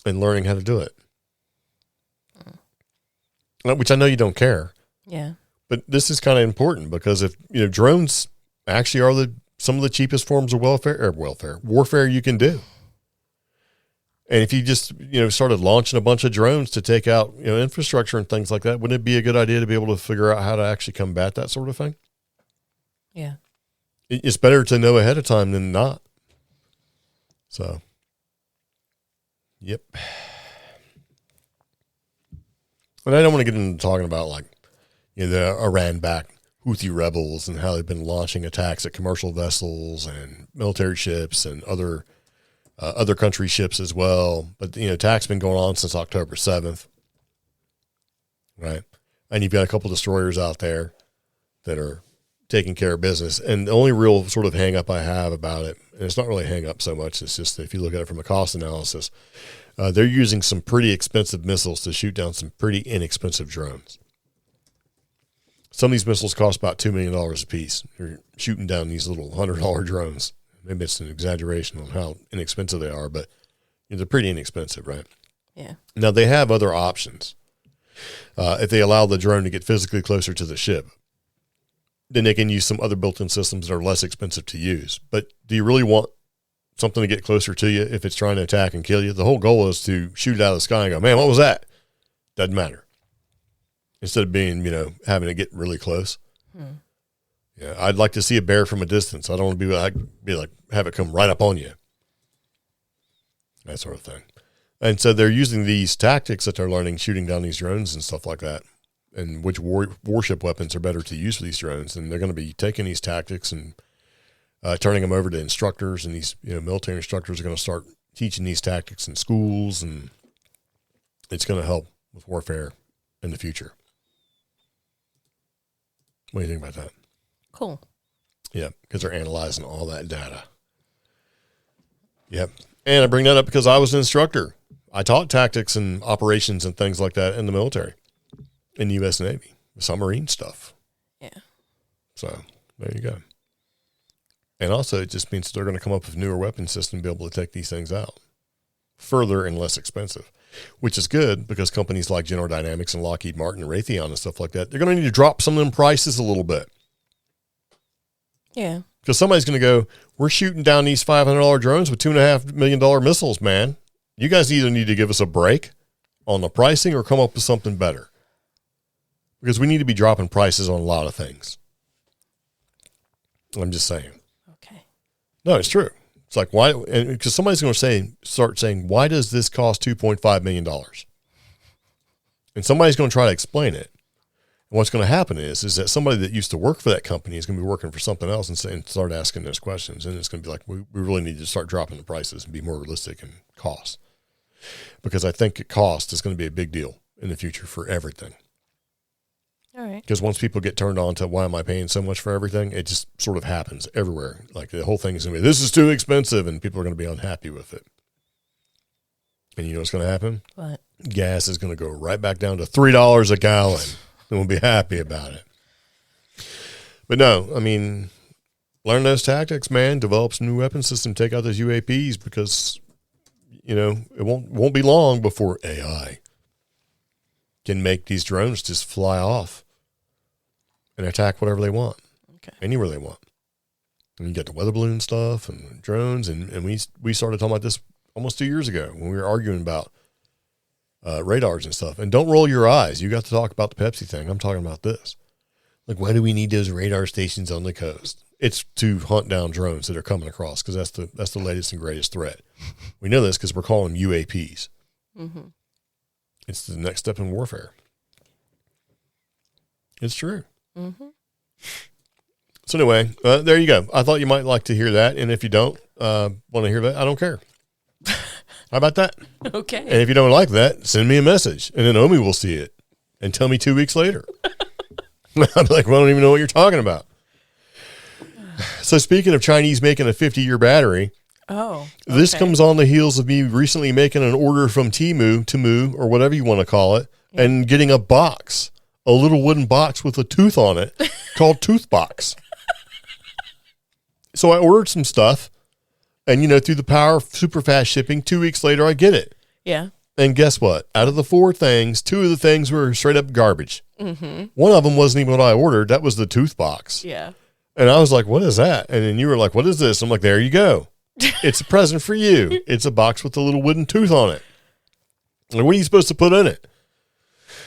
and learning how to do it. Which I know you don't care. Yeah. But this is kind of important because if, drones actually are some of the cheapest forms of warfare you can do. And if you just, started launching a bunch of drones to take out, infrastructure and things like that, wouldn't it be a good idea to be able to figure out how to actually combat that sort of thing? Yeah. It's better to know ahead of time than not. So, yep. And I don't want to get into talking about the Iran-backed Houthi rebels and how they've been launching attacks at commercial vessels and military ships and other country ships as well. But, attacks been going on since October 7th. Right. And you've got a couple destroyers out there that are taking care of business. And the only real sort of hang up I have about it, and it's not really a hang up so much, it's just that if you look at it from a cost analysis, they're using some pretty expensive missiles to shoot down some pretty inexpensive drones. Some of these missiles cost about $2 million a piece. You're shooting down these little $100 drones. Maybe it's an exaggeration on how inexpensive they are, but they're pretty inexpensive, right? Yeah. Now, they have other options. If they allow the drone to get physically closer to the ship, then they can use some other built-in systems that are less expensive to use. But do you really want something to get closer to you if it's trying to attack and kill you? The whole goal is to shoot it out of the sky and go, man, what was that? Doesn't matter. Instead of being, having to get really close. Yeah, I'd like to see a bear from a distance. I don't want to be like have it come right up on you. That sort of thing. And so they're using these tactics that they're learning, shooting down these drones and stuff like that, and which warship weapons are better to use for these drones. And they're going to be taking these tactics and turning them over to instructors, and these military instructors are going to start teaching these tactics in schools, and it's going to help with warfare in the future. What do you think about that? Cool. Yeah, because they're analyzing all that data. Yep. And I bring that up because I was an instructor. I taught tactics and operations and things like that in the military, in the U.S. Navy, submarine stuff. Yeah. So there you go. And also it just means they're going to come up with newer weapon systems to be able to take these things out further and less expensive, which is good because companies like General Dynamics and Lockheed Martin and Raytheon and stuff like that, they're going to need to drop some of them prices a little bit. Yeah. Because somebody's going to go, we're shooting down these $500 drones with $2.5 million missiles, man. You guys either need to give us a break on the pricing or come up with something better. Because we need to be dropping prices on a lot of things. I'm just saying. Okay. No, it's true. It's like, why? Because somebody's going to start saying, why does this cost $2.5 million? And somebody's going to try to explain it. And what's going to happen is that somebody that used to work for that company is going to be working for something else and start asking those questions. And it's going to be like, we really need to start dropping the prices and be more realistic in cost. Because I think cost is going to be a big deal in the future for everything. All right. Because once people get turned on to why am I paying so much for everything, it just sort of happens everywhere. Like the whole thing is going to be, this is too expensive, and people are going to be unhappy with it. And you know what's going to happen? What? Gas is going to go right back down to $3 a gallon, and we'll be happy about it. But no, I mean, learn those tactics, man. Develop some new weapon system. Take out those UAPs because, it won't be long before AI can make these drones just fly off and attack whatever they want, anywhere they want. And you got the weather balloon stuff and drones, and we started talking about this almost 2 years ago when we were arguing about radars and stuff. And don't roll your eyes. You got to talk about the Pepsi thing. I'm talking about this. Like, why do we need those radar stations on the coast? It's to hunt down drones that are coming across because that's the latest and greatest threat. We know this because we're calling them UAPs. Mm-hmm. It's the next step in warfare. It's true. Mm-hmm. So anyway, there you go. I thought you might like to hear that. And if you don't want to hear that, I don't care. How about that? Okay. And if you don't like that, send me a message. And then Omi will see it and tell me 2 weeks later. I'm like, well, I don't even know what you're talking about. So speaking of Chinese making a 50-year battery, this comes on the heels of me recently making an order from Temu, or whatever you want to call it, and getting a box, a little wooden box with a tooth on it called Tooth Box. So I ordered some stuff, and, through the power of super fast shipping, 2 weeks later, I get it. Yeah. And guess what? Out of the 4 things, 2 of the things were straight up garbage. Mm-hmm. One of them wasn't even what I ordered. That was the tooth box. Yeah. And I was like, what is that? And then you were like, what is this? I'm like, there you go. It's a present for you. It's a box with a little wooden tooth on it. Like, what are you supposed to put in it?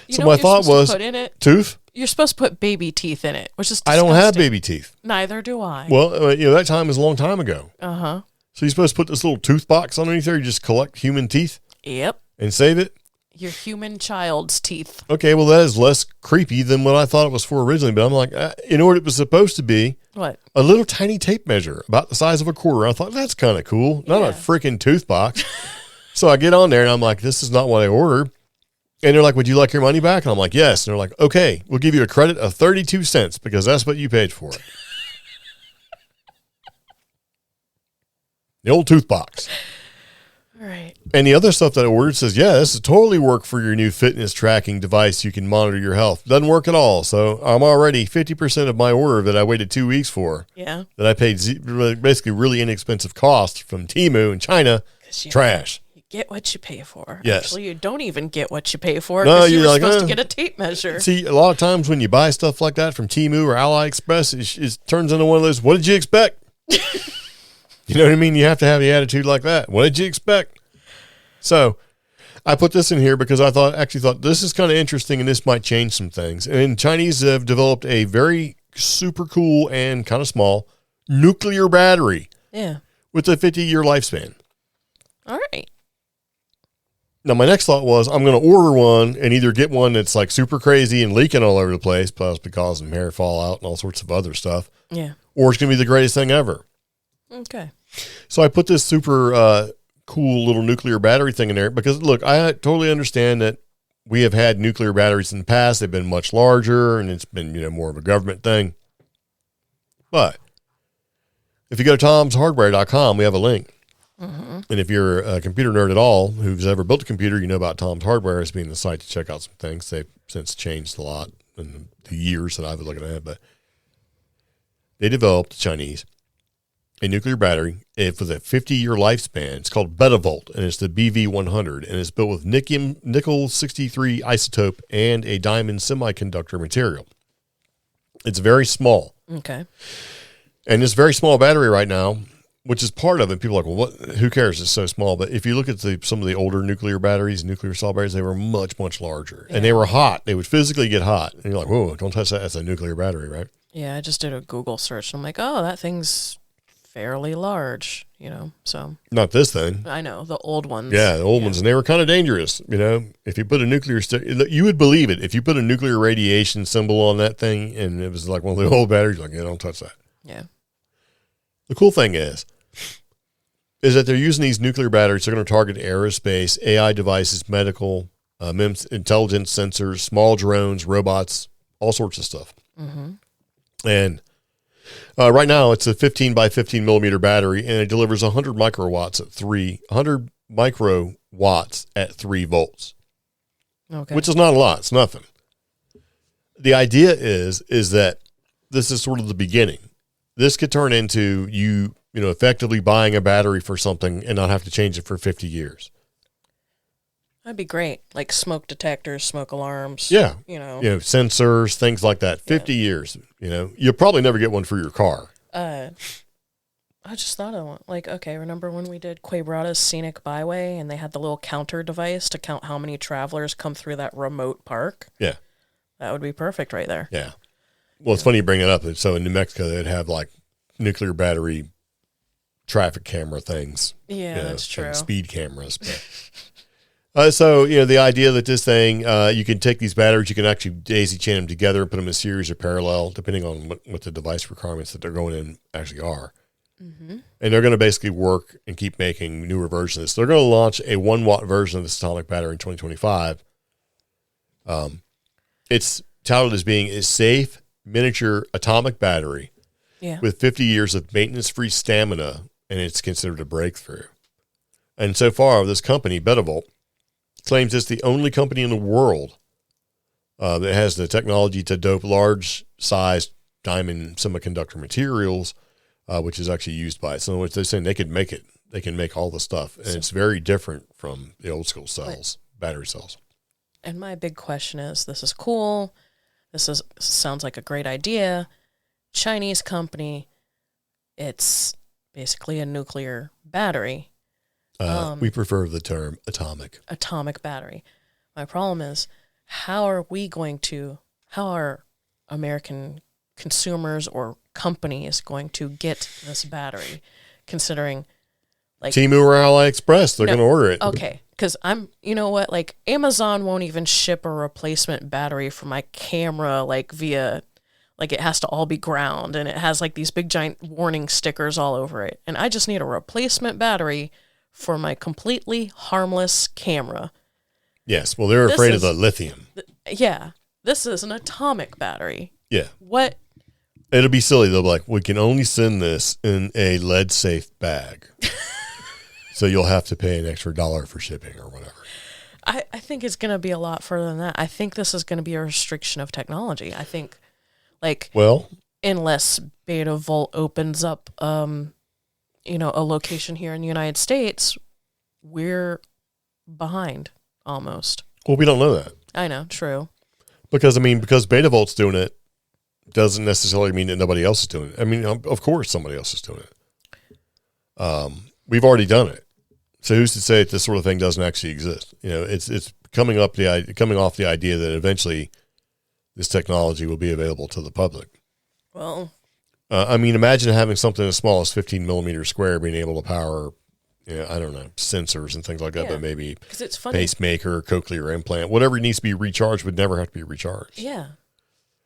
So my thought was, put in it? Tooth? You're supposed to put baby teeth in it, which is disgusting. I don't have baby teeth. Neither do I. Well, that time was a long time ago. Uh-huh. So you're supposed to put this little tooth box underneath there? You just collect human teeth? Yep. And save it? Your human child's teeth. Okay, well, that is less creepy than what I thought it was for originally. But I'm like, you know what it was supposed to be? What? A little tiny tape measure about the size of a quarter. I thought, that's kind of cool. Not a freaking tooth box. So I get on there, and I'm like, this is not what I ordered. And they're like, would you like your money back? And I'm like, yes. And they're like, okay, we'll give you a credit of 32 cents because that's what you paid for it. The old tooth box. Right. And the other stuff that I ordered says, this will totally work for your new fitness tracking device. You can monitor your health. Doesn't work at all. So I'm already 50% of my order that I waited 2 weeks for. Yeah. That I paid basically really inexpensive cost from Temu in China. Trash. You get what you pay for. Yes. Actually, you don't even get what you pay for. No, you're supposed to get a tape measure. See, a lot of times when you buy stuff like that from Temu or AliExpress, it turns into one of those, what did you expect? You know what I mean? You have to have the attitude like that. What did you expect? So I put this in here because I actually thought this is kind of interesting and this might change some things. And Chinese have developed a very super cool and kind of small nuclear battery. Yeah. With a 50-year lifespan. All right. Now, my next thought was I'm going to order one and either get one that's like super crazy and leaking all over the place, possibly causing hair fallout and all sorts of other stuff. Yeah. Or it's going to be the greatest thing ever. Okay. So I put this super cool little nuclear battery thing in there because, look, I totally understand that we have had nuclear batteries in the past. They've been much larger and it's been, more of a government thing. But if you go to tomshardware.com, we have a link. Mm-hmm. And if you're a computer nerd at all who's ever built a computer, you know about Tom's Hardware as being the site to check out some things. They've since changed a lot in the years that I was looking at, but they developed, the Chinese, a nuclear battery with a 50-year lifespan. It's called Betavolt, and it's the BV100, and it's built with nickel-63 isotope and a diamond semiconductor material. It's very small. Okay. And this very small battery right now, which is part of it, people are like, well, who cares? It's so small. But if you look at some of the older nuclear batteries, nuclear cell batteries, they were much, much larger. Yeah. And they were hot. They would physically get hot. And you're like, whoa, don't touch that. That's a nuclear battery, right? Yeah, I just did a Google search. And I'm like, oh, that thing's fairly large, so. Not this thing. I know, the old ones. Yeah, the old ones. And they were kind of dangerous, If you put a nuclear, you would believe it. If you put a nuclear radiation symbol on that thing and it was like one of the old batteries, like, yeah, don't touch that. Yeah. The cool thing is that they're using these nuclear batteries. They're going to target aerospace, AI devices, medical, intelligence sensors, small drones, robots, all sorts of stuff. Mm-hmm. And right now it's a 15 by 15 millimeter battery, and it delivers 100 microwatts at 3 volts. Okay. Which is not a lot. It's nothing. The idea is that this is sort of the beginning. This could turn into you effectively buying a battery for something and not have to change it for 50 years. That'd be great. Like smoke detectors, smoke alarms. Yeah. Sensors, things like that. 50 years, you'll probably never get one for your car. I just thought of one. Like, okay, remember when we did Quebrada's Scenic Byway and they had the little counter device to count how many travelers come through that remote park? Yeah. That would be perfect right there. Yeah. Well, it's funny you bring it up. So in New Mexico, they'd have like nuclear battery traffic camera things. Yeah, that's true. Speed cameras. So, the idea that this thing, you can take these batteries, you can actually daisy chain them together and put them in series or parallel, depending on what the device requirements that they're going in actually are. Mm-hmm. And they're going to basically work and keep making newer versions of this. They're going to launch a 1 watt version of this atomic battery in 2025. It's touted as being a safe miniature atomic battery with 50 years of maintenance-free stamina, and it's considered a breakthrough. And so far, this company, Betavolt, claims it's the only company in the world that has the technology to dope large-sized diamond semiconductor materials, which is actually used by it. So in other words, they're saying they can make it. They can make all the stuff, and it's very different from the old school cells, battery cells. And my big question is, this is cool. Sounds like a great idea. Chinese company. It's basically a nuclear battery. We prefer the term atomic. Atomic battery. My problem is, how are American consumers or companies going to get this battery, considering like Temu or AliExpress, they're going to order it. Okay, because Amazon won't even ship a replacement battery for my camera, via, it has to all be ground, and it has these big giant warning stickers all over it, and I just need a replacement battery for my completely harmless camera. Yes, well, they're afraid of the lithium. This is an atomic battery. Yeah. What? It'll be silly. They'll be like, we can only send this in a lead-safe bag. So you'll have to pay an extra $1 for shipping or whatever. I think it's going to be a lot further than that. I think this is going to be a restriction of technology. I think, unless Betavolt opens up, a location here in the United States, we're behind almost. Well, we don't know that. I know, true. Because Betavolt's doing it doesn't necessarily mean that nobody else is doing it. I mean, of course somebody else is doing it. We've already done it. So who's to say that this sort of thing doesn't actually exist? It's coming off the idea that eventually this technology will be available to the public. Well, imagine having something as small as 15 millimeters square being able to power, I don't know, sensors and things like that, but maybe it's funny. Pacemaker, cochlear implant, whatever needs to be recharged would never have to be recharged. Yeah.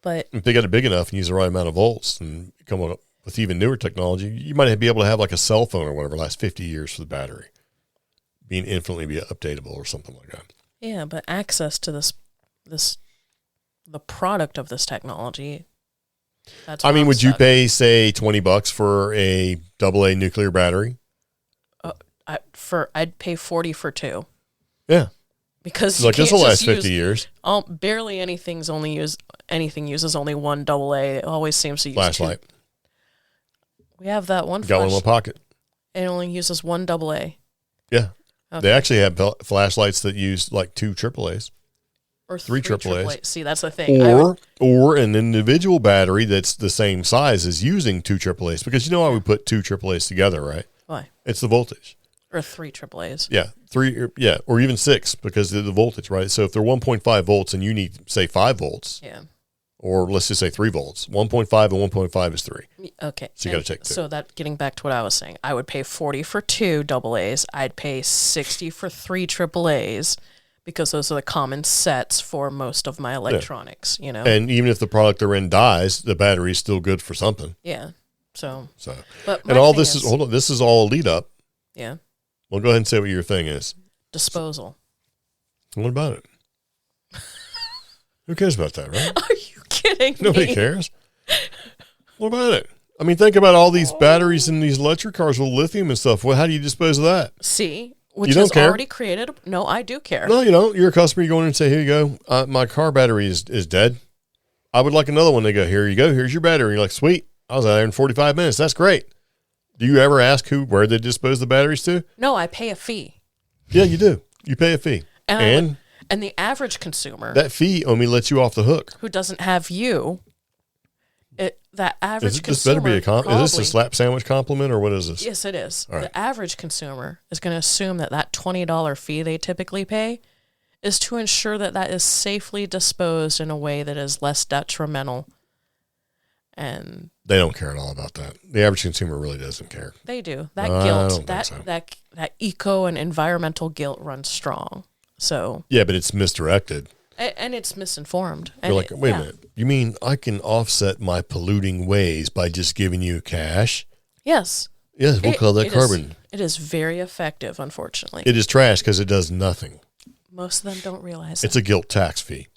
But if they got it big enough and use the right amount of volts and come up with even newer technology, you might be able to have a cell phone or whatever last 50 years for the battery, being infinitely be updatable or something like that. Yeah, but access to the product of this technology. Would you pay, say, $20 for a AA nuclear battery? I'd pay $40 for 2. Yeah, because this will last 50 years. Barely anything uses only one AA. It always seems to use flashlight. 2. We have that one. Got one in my pocket. It only uses one AA. Yeah, okay. They actually have flashlights that use 2 AAAs. Or 3 AAAs. See, that's the thing. Or an individual battery that's the same size is using 2 AAAs. Because you know why we put 2 AAAs together, right? Why? It's the voltage. Or 3 AAAs. Yeah, 3. Yeah, or even 6 because of the voltage, right? So if they're 1.5 volts and you need, say, 5 volts. Yeah. Or let's just say 3 volts. 1.5 and 1.5 is 3. Okay. So you got to take 2. So that, getting back to what I was saying, I would pay $40 for 2 AAs. I'd pay $60 for 3 AAAs. Because those are the common sets for most of my electronics, And even if the product they're in dies, the battery is still good for something. Yeah. So. But and all this is hold on. This is all a lead up. Yeah. Well, go ahead and say what your thing is. Disposal. What about it? Who cares about that, right? Are you kidding me? Nobody cares. What about it? Think about all these batteries in these electric cars with lithium and stuff. Well, how do you dispose of that? See. Which is already created. No, I do care. No, you don't. You're a customer. You go in and say, here you go. My car battery is dead. I would like another one. They go, here you go. Here's your battery. And you're like, sweet. I was out there in 45 minutes. That's great. Do you ever ask where they dispose the batteries to? No, I pay a fee. Yeah, you do. You pay a fee. And the average consumer. That fee only lets you off the hook. Who doesn't have you. That average This better be is this a slap sandwich compliment or what is this? Yes, it is. All right. The average consumer is going to assume that $20 fee they typically pay is to ensure that is safely disposed in a way that is less detrimental. And they don't care at all about that. The average consumer really doesn't care. They do. That guilt, that eco and environmental guilt runs strong. So yeah, but it's misdirected. And it's misinformed. You're like, wait a minute. You mean I can offset my polluting ways by just giving you cash? Yes. Yes, we'll call that carbon. It is very effective, unfortunately. It is trash because it does nothing. Most of them don't realize it's a guilt tax fee.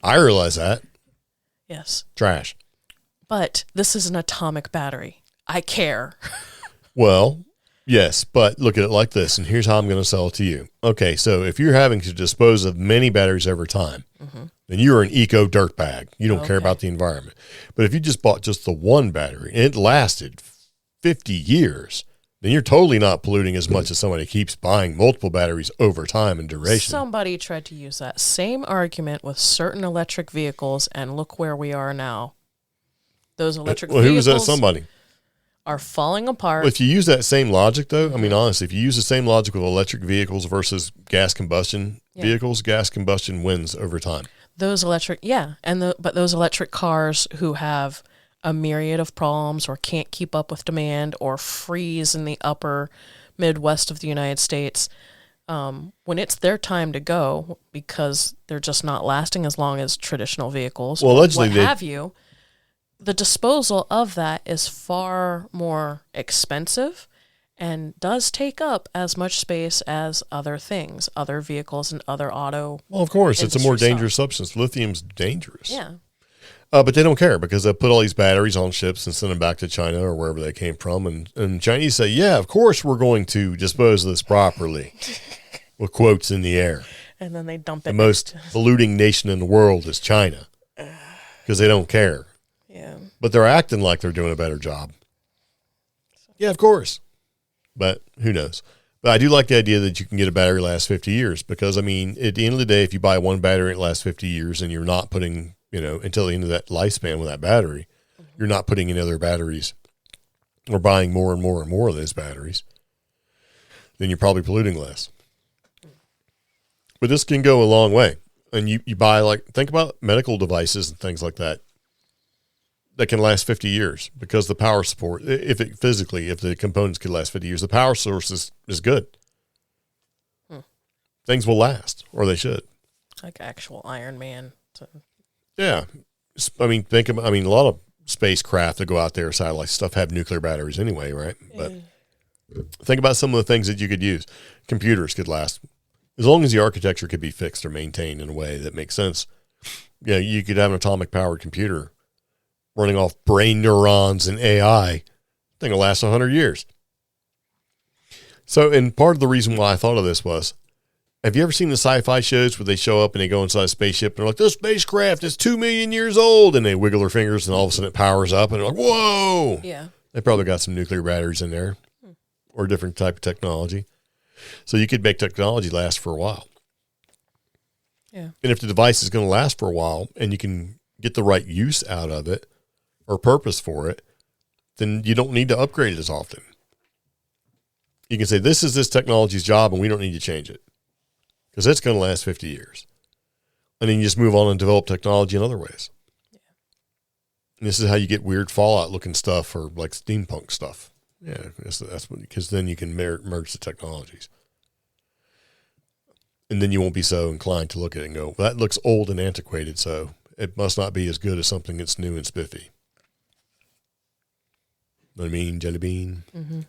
I realize that. Yes. Trash. But this is an atomic battery. I care. Well, yes, but look at it like this, and here's how I'm going to sell it to you. Okay, so if you're having to dispose of many batteries every time, then you're an eco dirtbag. You don't care about the environment. But if you just bought just the one battery and it lasted 50 years, then you're totally not polluting as much as somebody keeps buying multiple batteries over time and duration. Somebody tried to use that same argument with certain electric vehicles, and look where we are now. Those electric vehicles. Who was that somebody? Are falling apart. Well, if you use that same logic, though, I mean, honestly, if you use the same logic with electric vehicles versus gas combustion vehicles, gas combustion wins over time. Those electric, but those electric cars who have a myriad of problems or can't keep up with demand or freeze in the upper Midwest of the United States, when it's their time to go because they're just not lasting as long as traditional vehicles, well, allegedly, what have you, the disposal of that is far more expensive and does take up as much space as other things, other vehicles and other auto. Well, of course, it's a more dangerous substance. Lithium's dangerous. Yeah. But they don't care because they put all these batteries on ships and send them back to China or wherever they came from. And Chinese say, yeah, of course we're going to dispose of this properly, with quotes in the air. And then they dump it. The most polluting nation in the world is China because they don't care. Yeah. But they're acting like they're doing a better job. Yeah, of course. But who knows? But I do like the idea that you can get a battery last 50 years because, I mean, at the end of the day, if you buy one battery, it lasts 50 years and you're not putting, until the end of that lifespan with that battery, you're not putting in other batteries or buying more and more and more of those batteries, then you're probably polluting less. But this can go a long way. And you buy, think about medical devices and things like that. That can last 50 years because the power support, if the components could last 50 years, the power source is good. Things will last, or they should. Like actual Iron Man. Yeah. I mean, a lot of spacecraft that go out there, satellite stuff, have nuclear batteries anyway, right? But think about some of the things that you could use. Computers could last. As long as the architecture could be fixed or maintained in a way that makes sense. Yeah, you could have an atomic powered computer running off brain neurons and AI, thing will last 100 years. So, and part of the reason why I thought of this was, have you ever seen the sci-fi shows where they show up and they go inside a spaceship and they're like, this spacecraft is 2 million years old, and they wiggle their fingers and all of a sudden it powers up and they're like, whoa! Yeah. They probably got some nuclear batteries in there or a different type of technology. So you could make technology last for a while. Yeah. And if the device is going to last for a while and you can get the right use out of it, or purpose for it, then you don't need to upgrade it as often. You can say, this is this technology's job and we don't need to change it because it's going to last 50 years. And then you just move on and develop technology in other ways. Yeah. And this is how you get weird Fallout looking stuff or like steampunk stuff. Yeah, that's what, because then you can merge the technologies. And then you won't be so inclined to look at it and go, well, that looks old and antiquated, so it must not be as good as something that's new and spiffy. Know what I mean? Jelly bean. Mm-hmm.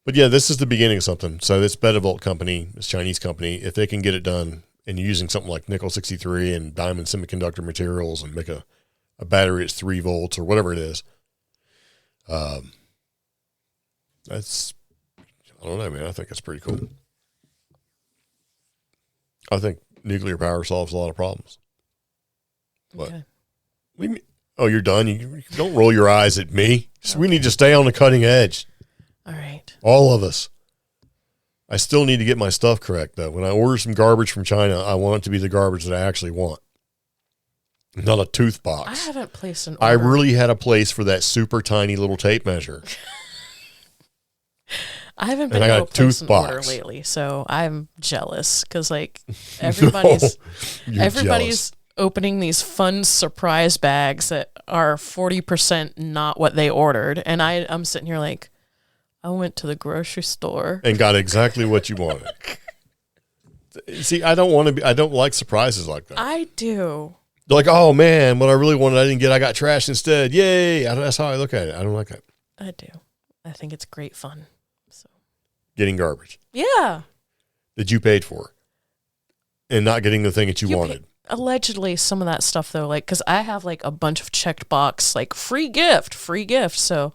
But yeah, this is the beginning of something. So this Betavolt company, this Chinese company, if they can get it done and using something like nickel 63 and diamond semiconductor materials and make a battery that's 3 volts or whatever it is, that's, I don't know, man. I think that's pretty cool. I think nuclear power solves a lot of problems. Okay. But oh, you're done? You don't roll your eyes at me. Okay. We need to stay on the cutting edge. All right. All of us. I still need to get my stuff correct, though. When I order some garbage from China, I want it to be the garbage that I actually want. Not a tooth box. I haven't placed an order. I really had a place for that super tiny little tape measure. I haven't been able to place an order lately, so I'm jealous because, everybody's opening these fun surprise bags that are 40% not what they ordered, and I'm sitting here like, I went to the grocery store and got exactly what you wanted. See, I don't like surprises like that. I do. They're like, oh man, what I really wanted, I didn't get. I got trashed instead. Yay. That's how I look at it. I don't like that. I do. I think it's great fun. So getting garbage. Yeah. That you paid for. And not getting the thing that you wanted. Allegedly, some of that stuff, though, like, because I have, like, a bunch of checked box, like, free gift. So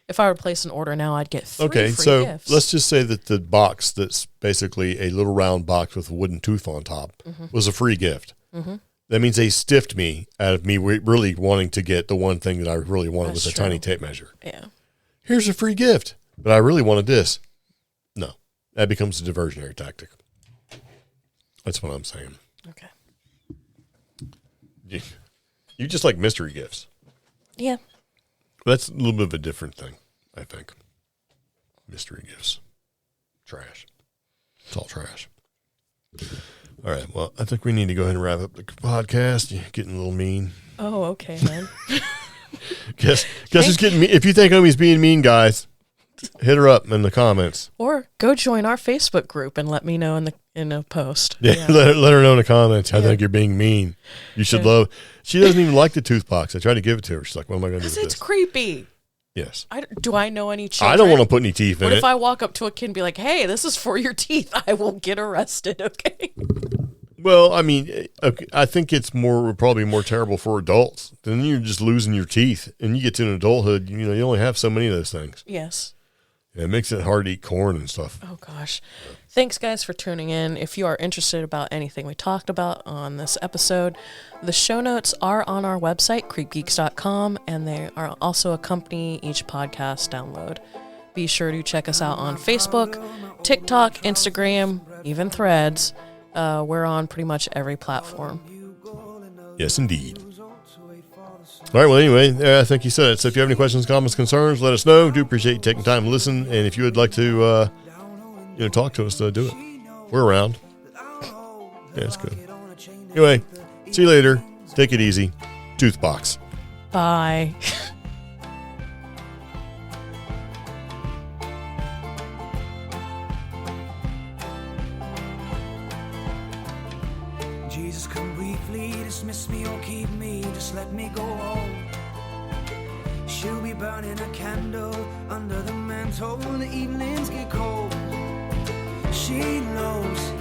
if I were to place an order now, I'd get 3 free gifts. Let's just say that the box that's basically a little round box with a wooden tooth on top was a free gift. Mm-hmm. That means they stiffed me out of me really wanting to get the one thing that I really wanted was a tiny tape measure. Yeah. Here's a free gift, but I really wanted this. No, that becomes a diversionary tactic. That's what I'm saying. Okay. You just like mystery gifts. Yeah. That's a little bit of a different thing, I think. Mystery gifts. Trash. It's all trash. All right. Well, I think we need to go ahead and wrap up the podcast. You're getting a little mean. Oh, okay, man. Guess who's getting mean? If you think Omi's being mean, guys, hit her up in the comments. Or go join our Facebook group and let me know in a post. Yeah. Let her know in the comments. I think you're being mean. You should love. She doesn't even like the tooth box. I tried to give it to her. She's like, what am I going to do with this? Because it's creepy. Yes. Do I know any children? I don't want to put any teeth in it. What if I walk up to a kid and be like, hey, this is for your teeth? I will get arrested, okay? Well, I mean, I think it's probably more terrible for adults. Then you're just losing your teeth. And you get to an adulthood, you only have so many of those things. Yes. Yeah, it makes it hard to eat corn and stuff. Oh, gosh. Thanks, guys, for tuning in. If you are interested about anything we talked about on this episode, the show notes are on our website, CreepGeeks.com, and they are also accompany each podcast download. Be sure to check us out on Facebook, TikTok, Instagram, even Threads. We're on pretty much every platform. Yes, indeed. All right, well, anyway, I think you said it. So if you have any questions, comments, concerns, let us know. Do appreciate you taking time to listen. And if you would like to talk to us, do it. We're around. Yeah, it's good. Anyway, see you later. Take it easy. Toothbox. Bye. Jesus, come briefly, dismiss me or keep me, just let me go home. She'll be burning a candle under the mantle when the evenings get cold. She knows